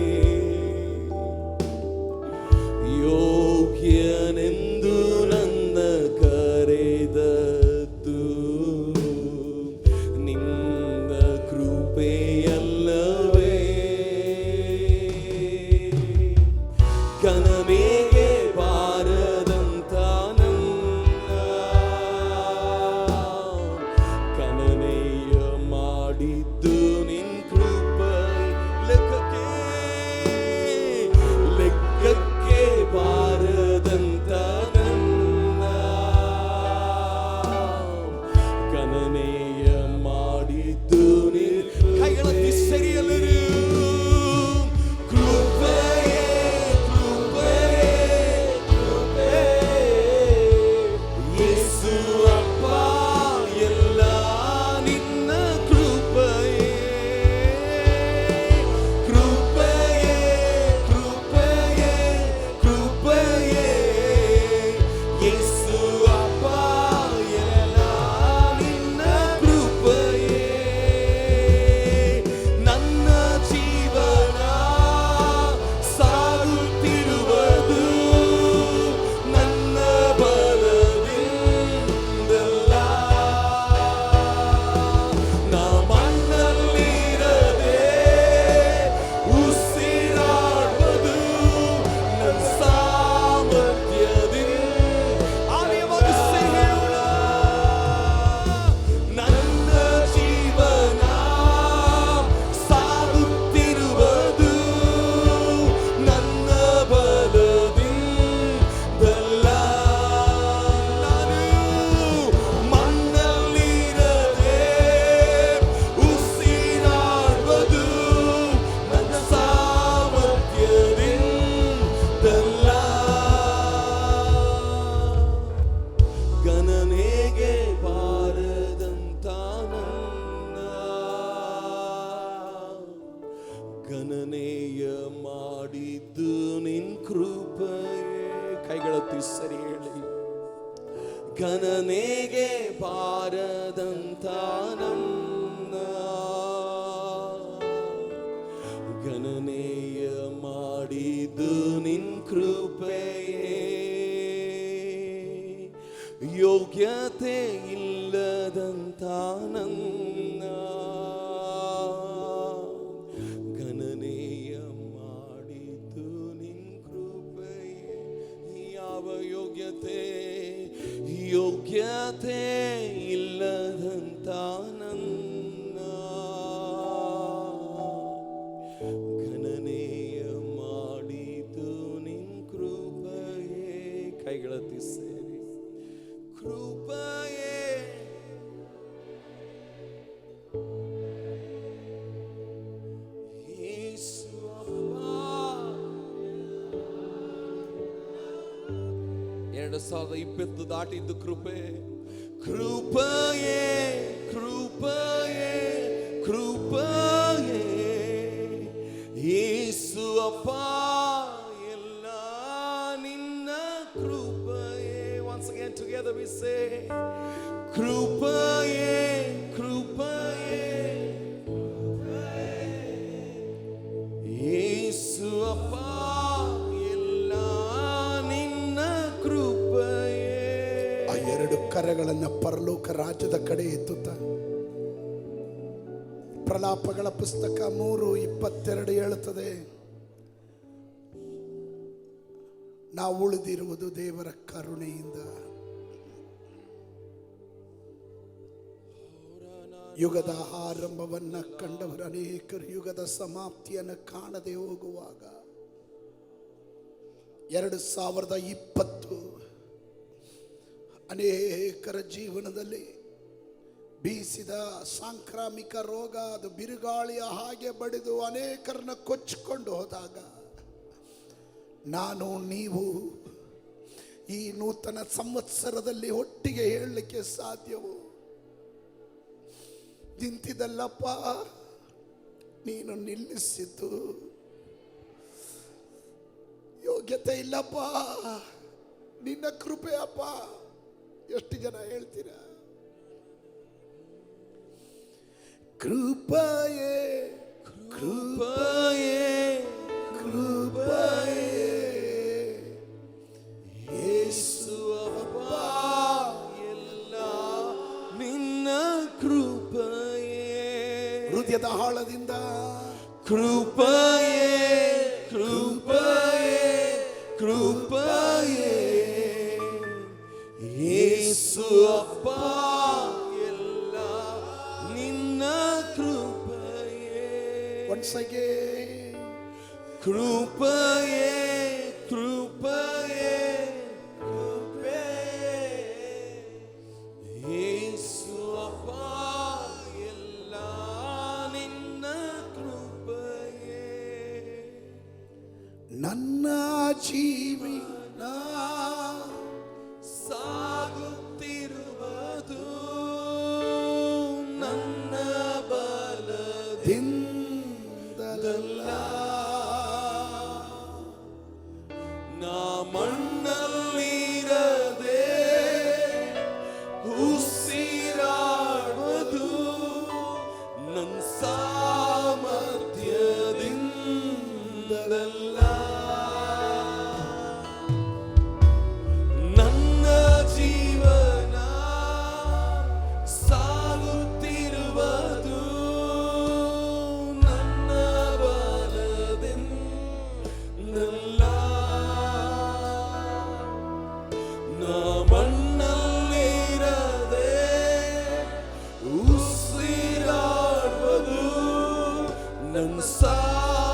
ಯೋಗ್ಯನೆಂದು ನನ್ನ ಕರೆದದ್ದು ನಿನ್ನ ಕೃಪೆಯಲ್ಲವೇ, ಗಣನೆಗೆ ಬಾರದಂತ ನನ್ನ ಗಣನೆಯ ಮಾಡಿದ್ದು ನಿನ್ ಕೃಪೆ, ಲೆಕ್ಕಕ್ಕೆ ಬಾರದಂತ ನನ್ನ ಗಣನೆಯ ಮಾಡಿದ್ದು ನಿನ್. ಕೈಗಳಲ್ಲಿ ಸರಿಯಲ್ಲರು ಕೃಪೆಯೇ ಕೃಪೆಯೇ ಕೃಪೆಯೇ ಯೇಸು ಅಪ್ಪ, ಎಲ್ಲ ನಿನ್ನ ಕೃಪೆಯೇ, ಕೃಪೆಯೇ ಕೃಪೆಯೇ ಕೃಪೆಯೇ ಯೇಸು ಅಪ್ಪ, ಎಲ್ಲ ನಿನ್ನ ಕೃಪೆಯೇ. ನನ್ನ ಜೀವನ ಸಾಗುತ್ತಿರುವುದು ನನ್ನ ಬಲದಿಂದಲ್ಲ, ನಾ ಮಣ್ಣಲ್ಲಿರದೆ ಉಸಿರಾಡುವುದು ನನ್ನ ಸಾಮರ್ಥ್ಯದಿಂದ. ಆರ್ಯವಾಗಿ ಸೇರಿ ಹೇಳೋಣ, ನನ್ನ ಜೀವನ ಸಾಗುತ್ತಿರುವುದು ನನ್ನ ಬಲದಿಂದಲ್ಲ, ನಾನು ಮಣ್ಣಲ್ಲಿರದೆ ಉಸಿರಾಡುವುದು ನನ್ನ ಸಾಮರ್ಥ್ಯದಿಂದಲ್ಲ, ಗಣನೆಗೆ ಬಾರದಂತ ನನ್ನ ಗಣನೆಯ ಮಾಡಿದ್ದು ನಿನ್ ಕೃಪೆಯೇ. ಕೈಗಳತ್ತಿ ಸರಿ ಹೇಳಿ, ಗಣನೆಗೆ ಬಾರದಂತ ನನ್ನ ಗಣನೆಯ ಮಾಡಿದ್ದು ನಿನ್ ಕೃಪೆಯೇ, ಯೋಗ್ಯತೆ ಇಲ್ಲದಂತ ನನ್ನ ಗಣನೆಯ ಮಾಡಿದ್ದು ನಿನ್ ಕೃಪೆಯೇ, ಯಾವ ಯೋಗ್ಯತೆ ಯೋಗ್ಯ ಘನತೆ ಇಲ್ಲದಂತ ನನ್ನ ಗಣನೆಯ ಮಾಡಿತು ನಿನ್ ಕೃಪೆಯೇ. ಕೈಗಳತ್ತಿ ಸೇರಿ ಕೃಪೆಯೇ ಯೇಸುವಪ್ಪ. 2020 ದಾಟಿದ್ದು ಕೃಪೆ. ಕೃಪೆಯೇ ಕೃಪೆಯೇ ಕೃಪೆಯೇ ಯೇಸು ಅಪ್ಪ, ಎಲ್ಲ ನಿನ್ನ ಕೃಪೆಯೇ. Once again together we say ಕೃಪೆಯೇ ಕೃಪೆಯೇ ಯೇಸು ಅಪ್ಪ, ಎಲ್ಲ ನಿನ್ನ ಕೃಪೆಯೇ. ಆ ಎರಡು ಕರಗಳನ್ನು ಪರಲೋಕ ರಾಜ್ಯದ ಕಡೆ ಎತ್ತುತ್ತ ಪ್ರಲಾಪಗಳ ಪುಸ್ತಕ 3:22 ಹೇಳುತ್ತದೆ, ನಾವು ಉಳಿದಿರುವುದು ದೇವರ ಕರುಣೆಯಿಂದ. ಯುಗದ ಆರಂಭವನ್ನ ಕಂಡವರು ಅನೇಕರು ಯುಗದ ಸಮಾಪ್ತಿಯನ್ನು ಕಾಣದೆ ಹೋಗುವಾಗ 2020 ಅನೇಕರ ಜೀವನದಲ್ಲಿ ಬೀಸಿದ ಸಾಂಕ್ರಾಮಿಕ ರೋಗ ಅದು ಬಿರುಗಾಳಿಯ ಹಾಗೆ ಬಡಿದು ಅನೇಕರನ್ನ ಕೊಚ್ಚಿಕೊಂಡು ಹೋದಾಗ ನಾನು ನೀವು ಈ ನೂತನ ಸಂವತ್ಸರದಲ್ಲಿ ಒಟ್ಟಿಗೆ ಹೇಳಲಿಕ್ಕೆ ಸಾಧ್ಯವು? ನಿಂತಿದ್ದಲ್ಲಪ್ಪ, ನೀನು ನಿಲ್ಲಿಸಿದ್ದು ಯೋಗ್ಯತೆ ಇಲ್ಲಪ್ಪ, ನಿನ್ನ ಕೃಪೆ ಅಪ್ಪ. ಎಷ್ಟು ಜನ ಹೇಳ್ತೀರಾ? ಕೃಪೆಯೇ ಕೃಪೆಯೇ ಕೃಪೆಯೇ ಯೇಸು ಅಪ್ಪ, ಎಲ್ಲ ನಿನ್ನ ಕೃಪೆಯೇ. ಹೃದಯದ ಆಳದಿಂದ ಕೃಪೆಯೇ ಕೃಪೆಯೇ ಕೃಪೆಯೇ ಯೇಸು ಅಪ್ಪ, ಎಲ್ಲ ನಿನ್ನ ಕೃಪೆಯೇ. once again ಕೃಪೆಯೇ ಕೃಪೆಯೇ ಕೃಪೆಯೇ ಯೇಸು ಅಪ್ಪ, ಎಲ್ಲ ನಿನ್ನ ಕೃಪೆಯೇ. ನನ್ನ ಜೀವನ ಸಾಗುತ್ತಿರುವುದು ನನ್ನ ದಿಂದಲಲ್ಲ, ನಾ ಮಣ್ಣಲ್ಲಿರದೆ ಉಸಿರಾಡುವುದು ನನ್ನ ಸಾಮರ್ಥ್ಯದಿಂದಲಲ್ಲ, ನನ್ನ ಜೀವನ ಸಾಗುತ್ತಿರುವುದು ನನ್ನ ಬಲದಿಂದಲ್ಲ, ನಾ ಮಣ್ಣಲ್ಲಿರದೆ ಉಸಿರಾಡುವುದು ನನ್ನ ಸಾಮರ್ಥ್ಯದಿಂದಲ್ಲ.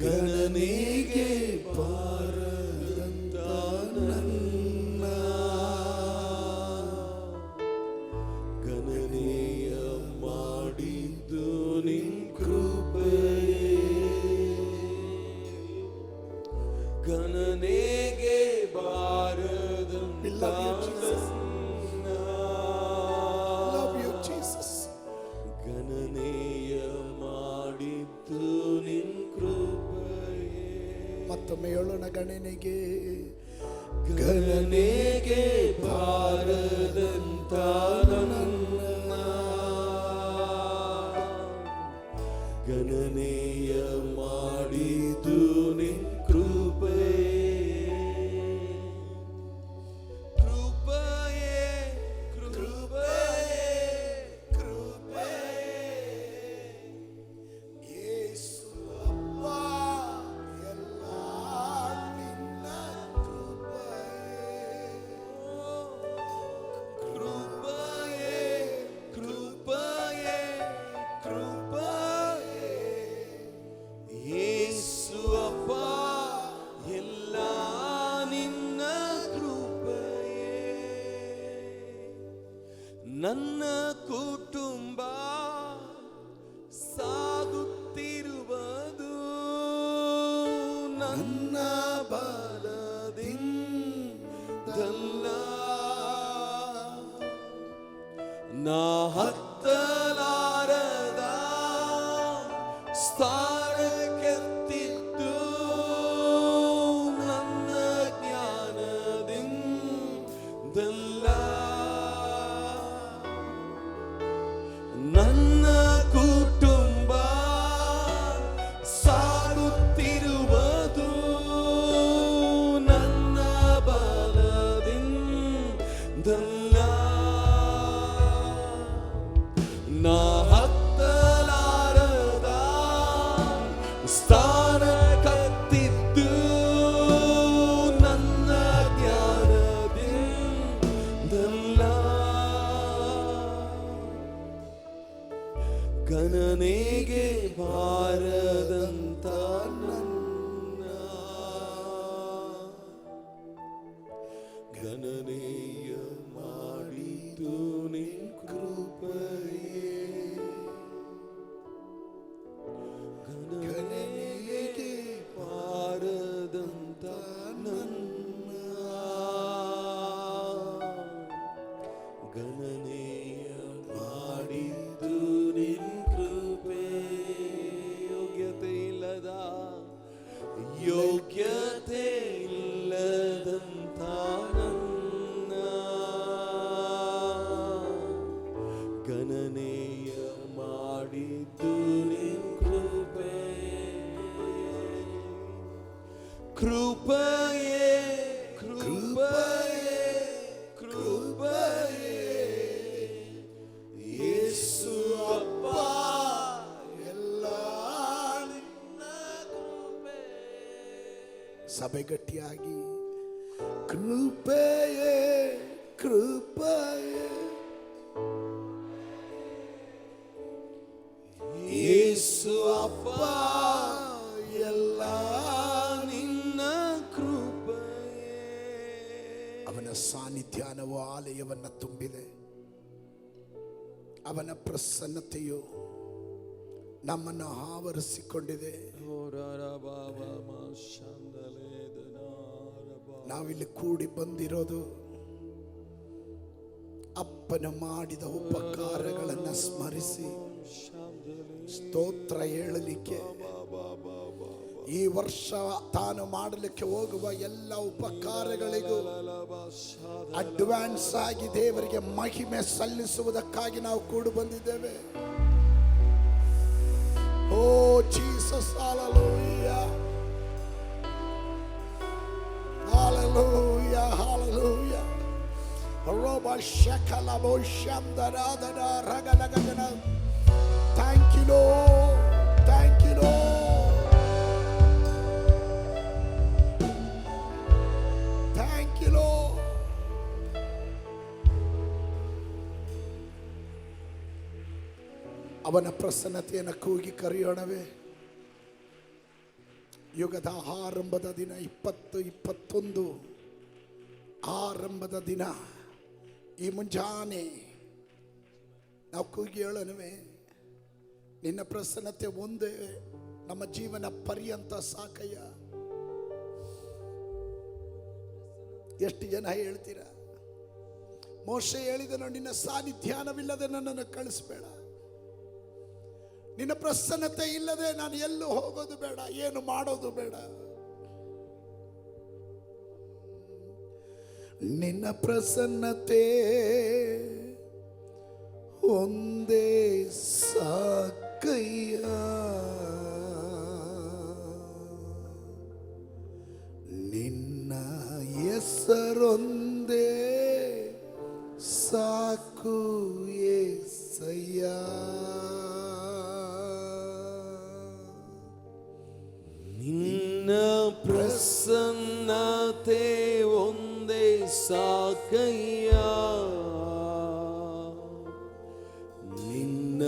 ಗಣನೆಗೆ ಬಾರದಂತ ನನ್ನ ಗಣನೆಯ ಮಾಡಿದ್ದು ನಿನ್ ಕೃಪೆಯೇ. ಗಣನೆಗೆ ಬಾರದಂತ We love you, Jesus. ನನ್ನ love you Jesus. ಗಣನೆಯ ಮಾಡಿದ್ದು ನಿನ್ ಕೃಪೆಯೇ. ಮತ್ತೊಮ್ಮೆ ಹೇಳೋಣ, ಗಣನೆಗೆ ಗಣನೆಗೆ ಬಾರದಂತ ನನ್ನ ಗಣನೆಯ ಮಾಡಿದ್ದು ನಿನ್ ಕೃಪೆಯೇ. ಕೃಪೆಯೇ ಕೃಪೆಯೇ ಕೃಪೆಯೇ ಯೇಸು ಅಪ್ಪ, ಯೋಗ್ಯತೆ ಇಲ್ಲದಂತ ನನ್ನ ಗಣನೆಯ ಮಾಡಿದ್ದು ನಿನ್ ಕೃಪೆ. ಕೃಪೆಯೇ ಕೃಪೆಯೇ ಕೃಪೆಯೇ ಯೇಸು ಅಪ್ಪ ಎಲ್ಲ ನಿನ್ನ ಕೃಪೆ. ಸಭೆ ಗಟ್ಟಿಯಾಗಿ ಕೃಪೆಯೇ ಕೃಪೆಯೇ ಯೇಸು ಅಪ್ಪ ಎಲ್ಲ ನಿನ್ನ ಕೃಪೆಯೇ. ಅವನ ಸಾನ್ನಿಧ್ಯಾನವು ಆಲಯವನ್ನು ತುಂಬಿದೆ. ಅವನ ಪ್ರಸನ್ನತೆಯು ನಮ್ಮನ್ನು ಆವರಿಸಿಕೊಂಡಿದೆ. ನಾವಿಲ್ಲಿ ಕೂಡಿ ಬಂದಿರೋದು ಅಪ್ಪನ ಮಾಡಿದ ಉಪಕಾರಗಳನ್ನು ಸ್ಮರಿಸಿ ಸ್ತೋತ್ರ ಹೇಳಲಿಕ್ಕೆ, ಈ ವರ್ಷ ತಾನು ಮಾಡಲಿಕ್ಕೆ ಹೋಗುವ ಎಲ್ಲ ಉಪಕಾರಗಳಿಗೂ ಅಡ್ವಾನ್ಸ್ ಆಗಿ ದೇವರಿಗೆ ಮಹಿಮೆ ಸಲ್ಲಿಸುವುದಕ್ಕಾಗಿ ನಾವು ಕೂಡಿ ಬಂದಿದ್ದೇವೆ. Oh Jesus, hallelujah hallelujah hallelujah. ರೋಬಾ ಶಕಲ ಬೋಶಂದರಾದನ ರಗಲಗನ. Thank you Lord, thank you Lord, thank you Lord. ಅವನ ಪ್ರಸನ್ನತೆಯನ್ನು ಕೂಗಿ ಕರೆಯೋಣವೇ. ಯುಗದ ಆರಂಭದ ದಿನ 2021 ಆರಂಭದ ದಿನ. ಈ ಮುಂಜಾನೆ ನಾವು ಕೂಗಿ ಹೇಳೋಣವೇ, ನಿನ್ನ ಪ್ರಸನ್ನತೆ ಒಂದೇ ನಮ್ಮ ಜೀವನ ಪರ್ಯಂತ ಸಾಕಯ್ಯ. ಎಷ್ಟು ಜನ ಹೇಳ್ತೀರ? ಮೋಶೆ ಹೇಳಿದನು, ನಿನ್ನ ಸಾನ್ನಿಧ್ಯಾನವಿಲ್ಲದೆ ನನ್ನನ್ನು ಕಳಿಸ್ಬೇಡ, ನಿನ್ನ ಪ್ರಸನ್ನತೆ ಇಲ್ಲದೆ ನಾನು ಎಲ್ಲೂ ಹೋಗೋದು ಬೇಡ, ಏನು ಮಾಡೋದು ಬೇಡ. ನಿನ್ನ ಪ್ರಸನ್ನತೆ ಒಂದೇ ಸಾಕಯ್ಯ. ನಿನ್ನ ಹೆಸರೊಂದೇ ಸಾಕು యేసయ్య. ನಿನ್ನ ಪ್ರಸನ್ನತೆ ಒಂದೇ ಸಾಕಯ್ಯ. ನಿನ್ನ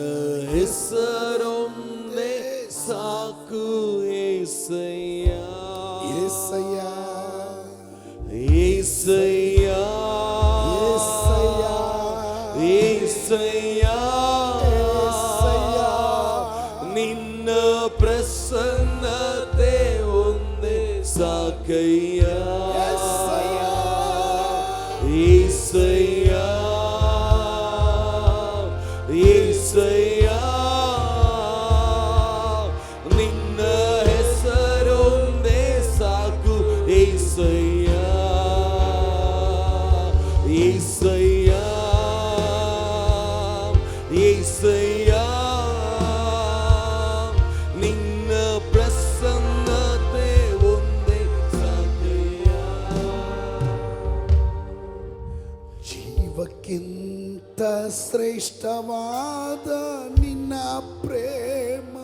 ಹೆಸರೊಂದೇ ಸಾಕು యేసయ్య. యేసయ్య యేసయ్య యేసయ్య ನಿನ್ನ ಪ್ರಸನ್ನತೆ ಒಂದೇ ಸಾಕಯ್ಯ. యేసయ్య యేసಯ್ಯ ನಿನ್ನ ಹೆಸರೊಂದೇ ಸಾಕು యేసయ్య. యేసయ్య యేసయ్ಯ ನಿನ್ನ ಪ್ರಸನ್ನತೆ ಒಂದೇ ಸಾಕಯ್ಯ. ಜೀವಕ್ಕಿಂತ ಶ್ರೇಷ್ಠವಾದ ನಿನ್ನ ಪ್ರೇಮ,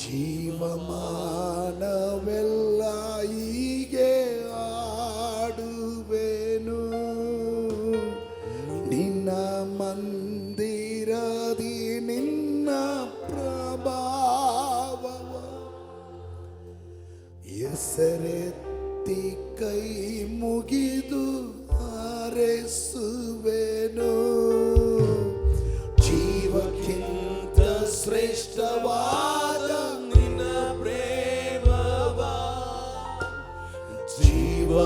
ಜೀವಮಾನವೆಲ್ಲ ಹೀಗೆ ಆಡುವೆನು. ನಿನ್ನ ಮಂದಿರದಿ ನಿನ್ನ ಪ್ರಭಾವವ ಹೆಸರೆತ್ತಿ ಕೈ ಮುಗಿದು ಹಾರೈಸುವೆನು. ಜೀವಕ್ಕಿಂತ ಶ್ರೇಷ್ಠವಾದ ನಿನ್ನ ಪ್ರೇಮವ ಜೀವಮಾನವೆಲ್ಲ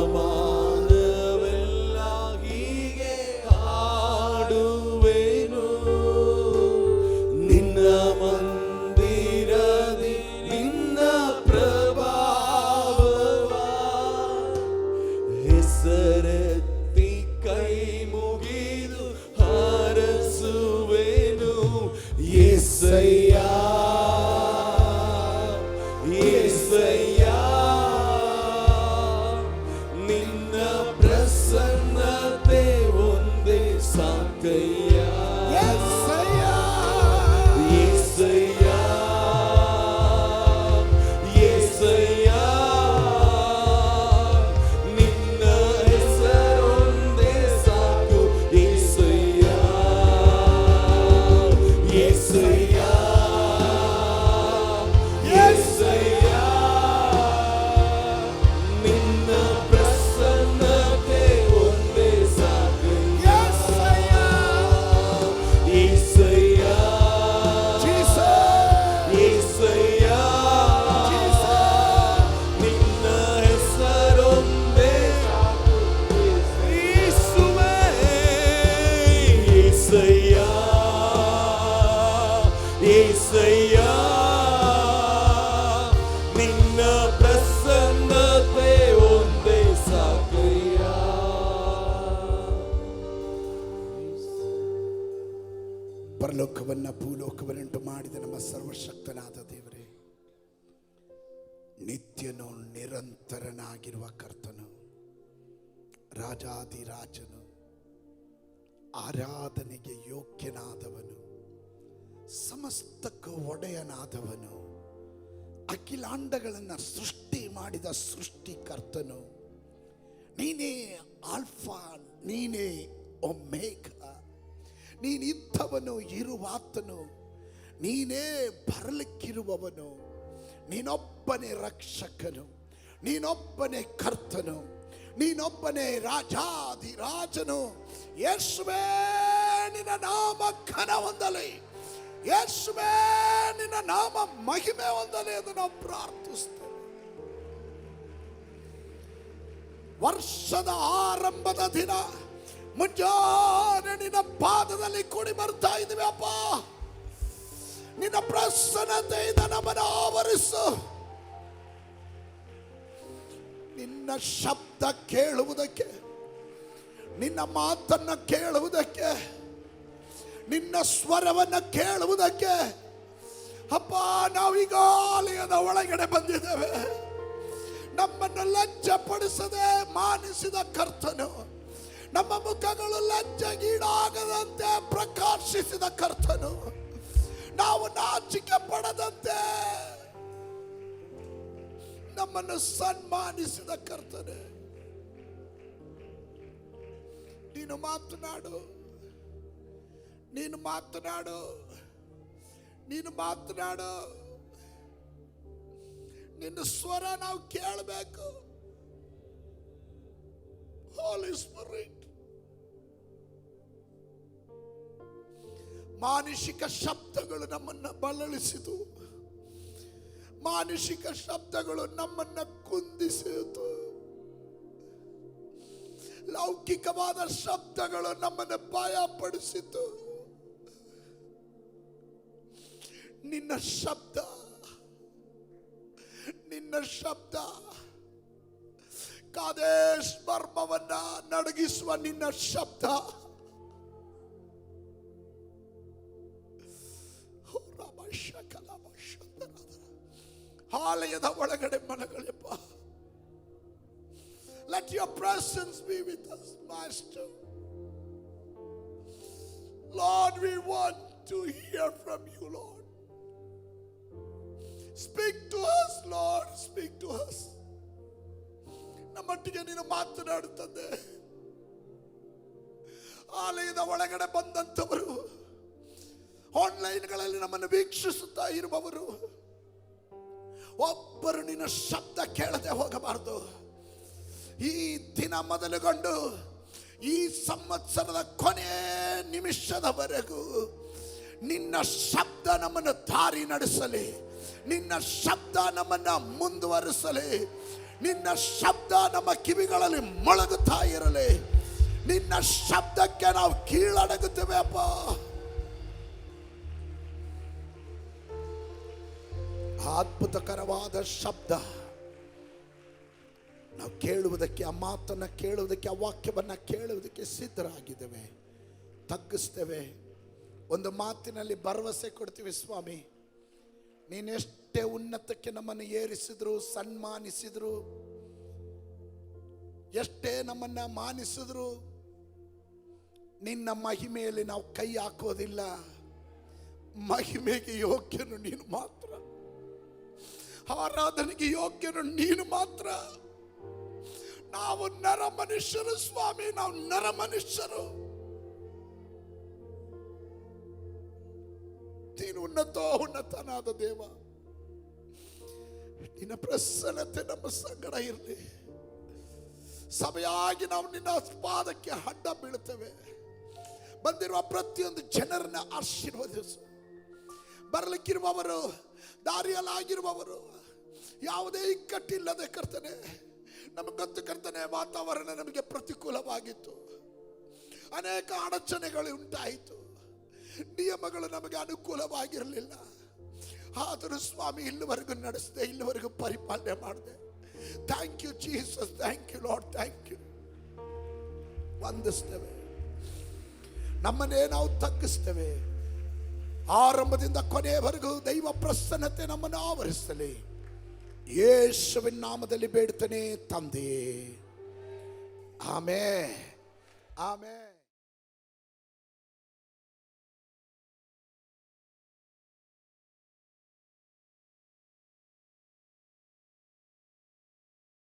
ಹೀಗೆ ಹಾಡುವೆನು. ನಿನ್ನ ಮಂದಿರದಿ ನಿನ್ನ ಸರ್ವಶಕ್ತನಾದ ದೇವರೇ, ನಿತ್ಯನು ನಿರಂತರನಾಗಿರುವ ಕರ್ತನು, ರಾಜಾದಿರಾಜನು, ಆರಾಧನೆಗೆ ಯೋಗ್ಯನಾದವನು, ಸಮಸ್ತಕ್ಕೂ ಒಡೆಯನಾದವನು, ಅಖಿಲಾಂಡಗಳನ್ನು ಸೃಷ್ಟಿ ಮಾಡಿದ ಸೃಷ್ಟಿಕರ್ತನು, ನೀನೇ ಆಲ್ಫಾ, ನೀನೇ ಒಮೇಘ, ನೀನಿದ್ದವನು, ಇರುವಾತನು, ನೀನೇ ಬರಲಿಕ್ಕಿರುವವನು, ನೀನೊಬ್ಬನೇ ರಕ್ಷಕನು, ನೀನೊಬ್ಬನೇ ಕರ್ತನು, ನೀನೊಬ್ಬನೇ ರಾಜಾದಿರಾಜನು. ಯೇಸುವೇ ನಿನ್ನ ನಾಮ ಘನ ಹೊಂದಲಿ, ಯೇಸುವೇ ನಿನ್ನ ನಾಮ ಮಹಿಮೆ ಹೊಂದಲಿ ಎಂದು ನಾವು ಪ್ರಾರ್ಥಿಸ್ತೇವೆ. ವರ್ಷದ ಆರಂಭದ ದಿನ ಮುಂಜಾನೆ ನಿನ್ನ ಪಾದದಲ್ಲಿ ಕೂಡಿ ಬರ್ತಾ ಇದ್ದೀವಿ ಅಪ್ಪ. ನಿನ್ನ ಪ್ರಸನ್ನತೆಯಿಂದ ನಮ್ಮನ್ನು ಆವರಿಸು. ನಿನ್ನ ಶಬ್ದ ಕೇಳುವುದಕ್ಕೆ, ನಿನ್ನ ಮಾತನ್ನು ಕೇಳುವುದಕ್ಕೆ, ನಿನ್ನ ಸ್ವರವನ್ನು ಕೇಳುವುದಕ್ಕೆ ಅಪ್ಪ ನಾವೀಗ ಆಲಯದ ಒಳಗಡೆ ಬಂದಿದ್ದೇವೆ. ನಮ್ಮನ್ನು ಲಜ್ಜಪಡಿಸದೆ ಮಾನಿಸಿದ ಕರ್ತನು, ನಮ್ಮ ಮುಖಗಳು ಲಜ್ಜೆಗೀಡಾಗದಂತೆ ಪ್ರಕಾಶಿಸಿದ ಕರ್ತನು, ನಾವು ನಾಚಿಕೆ ಪಡದಂತೆ ನಮ್ಮನ್ನು ಸನ್ಮಾನಿಸಿದ ಕರ್ತನೆ, ನೀನು ಮಾತನಾಡು, ನೀನು ಮಾತನಾಡು, ನೀನು ಮಾತನಾಡು. ನಿನ್ನ ಸ್ವರ ನಾವು ಕೇಳಬೇಕು. ಹೋಲಿ ಸ್ಪಿರಿಟ್, ಮಾನುಷಿಕ ಶಬ್ದಗಳು ನಮ್ಮನ್ನು ಬಳಲಿಸಿತು, ಮಾನುಷಿಕ ಶಬ್ದಗಳು ನಮ್ಮನ್ನು ಕುಂದಿಸಿತು, ಲೌಕಿಕವಾದ ಶಬ್ದಗಳು ನಮ್ಮನ್ನು ಭಯಪಡಿಸಿತು. ನಿನ್ನ ಶಬ್ದ, ನಿನ್ನ ಶಬ್ದ ಕಾದೇಶ್ ಮರ್ಮವನ್ನ ನಡಗಿಸುವ ನಿನ್ನ ಶಬ್ದ, ಆಲಯದ ಒಳಗಡೆ ಮನಗಳಪ್ಪ. Let your presence be with us, Master. Lord, we want to hear from you, Lord. Speak to us, Lord, speak to us. ನಮ್ಮೊಟ್ಟಿಗೆ ನೀನು ಮಾತನಾಡುತ್ತದೆ. ಆಲಯದ ಒಳಗಡೆ ಬಂದಂಥವರು, ಆನ್ಲೈನ್ಗಳಲ್ಲಿ ನಮ್ಮನ್ನು ವೀಕ್ಷಿಸುತ್ತಾ ಇರುವವರು, ಒಬ್ಬರು ನಿನ್ನ ಶಬ್ದ ಕೇಳದೆ ಹೋಗಬಾರದು. ಈ ದಿನ ಮೊದಲುಗೊಂಡು ಈ ಸಂವತ್ಸರದ ಕೊನೆ ನಿಮಿಷದವರೆಗೂ ನಿನ್ನ ಶಬ್ದ ನಮ್ಮನ್ನು ದಾರಿ ನಡೆಸಲಿ, ನಿನ್ನ ಶಬ್ದ ನಮ್ಮನ್ನು ಮುಂದುವರಿಸಲಿ, ನಿನ್ನ ಶಬ್ದ ನಮ್ಮ ಕಿವಿಗಳಲ್ಲಿ ಮೊಳಗುತ್ತಾ ಇರಲಿ. ನಿನ್ನ ಶಬ್ದಕ್ಕೆ ನಾವು ಕೀಳಡಗುತ್ತೇವೆ ಅಪ್ಪ. ಅದ್ಭುತಕರವಾದ ಶಬ್ದ ನಾವು ಕೇಳುವುದಕ್ಕೆ, ಆ ಮಾತನ್ನು ಕೇಳುವುದಕ್ಕೆ, ಆ ವಾಕ್ಯವನ್ನು ಕೇಳುವುದಕ್ಕೆ ಸಿದ್ಧರಾಗಿದ್ದೇವೆ. ತಗ್ಗಿಸ್ತೇವೆ. ಒಂದು ಮಾತಿನಲ್ಲಿ ಭರವಸೆ ಕೊಡ್ತೀವಿ ಸ್ವಾಮಿ, ನೀನೆಷ್ಟೇ ಉನ್ನತಕ್ಕೆ ನಮ್ಮನ್ನು ಏರಿಸಿದ್ರು, ಸನ್ಮಾನಿಸಿದ್ರು, ಎಷ್ಟೇ ನಮ್ಮನ್ನು ಮಾನಿಸಿದ್ರು, ನಿನ್ನ ಮಹಿಮೆಯಲ್ಲಿ ನಾವು ಕೈ ಹಾಕೋದಿಲ್ಲ. ಮಹಿಮೆಗೆ ಯೋಗ್ಯನು ನೀನು ಮಾತ್ರ, ಆರಾಧನೆಗೆ ಯೋಗ್ಯನು ನೀನು ಮಾತ್ರ. ನಾವು ನರ ಮನುಷ್ಯರು ಸ್ವಾಮಿ, ನಾವು ನರ ಮನುಷ್ಯರು. ನೀನು ಉನ್ನತನಾದ ದೇವ. ನಿನ್ನ ಪ್ರಸನ್ನತೆ ನಮ್ಮ ಸಂಗಡ ಇರಲಿ. ಸಭೆಯಾಗಿ ನಾವು ನಿನ್ನ ಪಾದಕ್ಕೆ ಅಡ್ಡ ಬೀಳುತ್ತೇವೆ. ಬಂದಿರುವ ಪ್ರತಿಯೊಂದು ಜನರನ್ನ ಆಶೀರ್ವದಿಸು. ಬರಲಿಕ್ಕಿರುವವರು, ದಾರಿಯಲ್ಲಾಗಿರುವವರು, ಯಾವುದೇ ಇಕ್ಕಟ್ಟಿಲ್ಲದೆ ಕರ್ತನೆ, ನಮಗೆ ಗೊತ್ತು ಕರ್ತನೆ, ವಾತಾವರಣ ನಮಗೆ ಪ್ರತಿಕೂಲವಾಗಿತ್ತು, ಅನೇಕ ಅಡಚಣೆಗಳು ಉಂಟಾಯಿತು, ನಿಯಮಗಳು ನಮಗೆ ಅನುಕೂಲವಾಗಿರಲಿಲ್ಲ. ಆದರೂ ಸ್ವಾಮಿ ಇಲ್ಲಿವರೆಗೂ ನಡೆಸಿದೆ, ಇಲ್ಲಿವರೆಗೂ ಪರಿಪಾಲನೆ ಮಾಡಿದೆ. Thank you Jesus, thank you Lord, thank you. ವಂದಿಸ್ತೇವೆ. ನಮ್ಮನ್ನೇ ನಾವು ತಗ್ಗಿಸ್ತೇವೆ. ಆರಂಭದಿಂದ ಕೊನೆಯವರೆಗೂ ದೈವ ಪ್ರಸನ್ನತೆ ನಮ್ಮನ್ನು ಆವರಿಸಲಿ. ಯೇಸುವಿನ ನಾಮದಲ್ಲಿ ಬೇಡ್ತೇನೆ ತಂದೆಯೇ, ಆಮೆನ್, ಆಮೆನ್.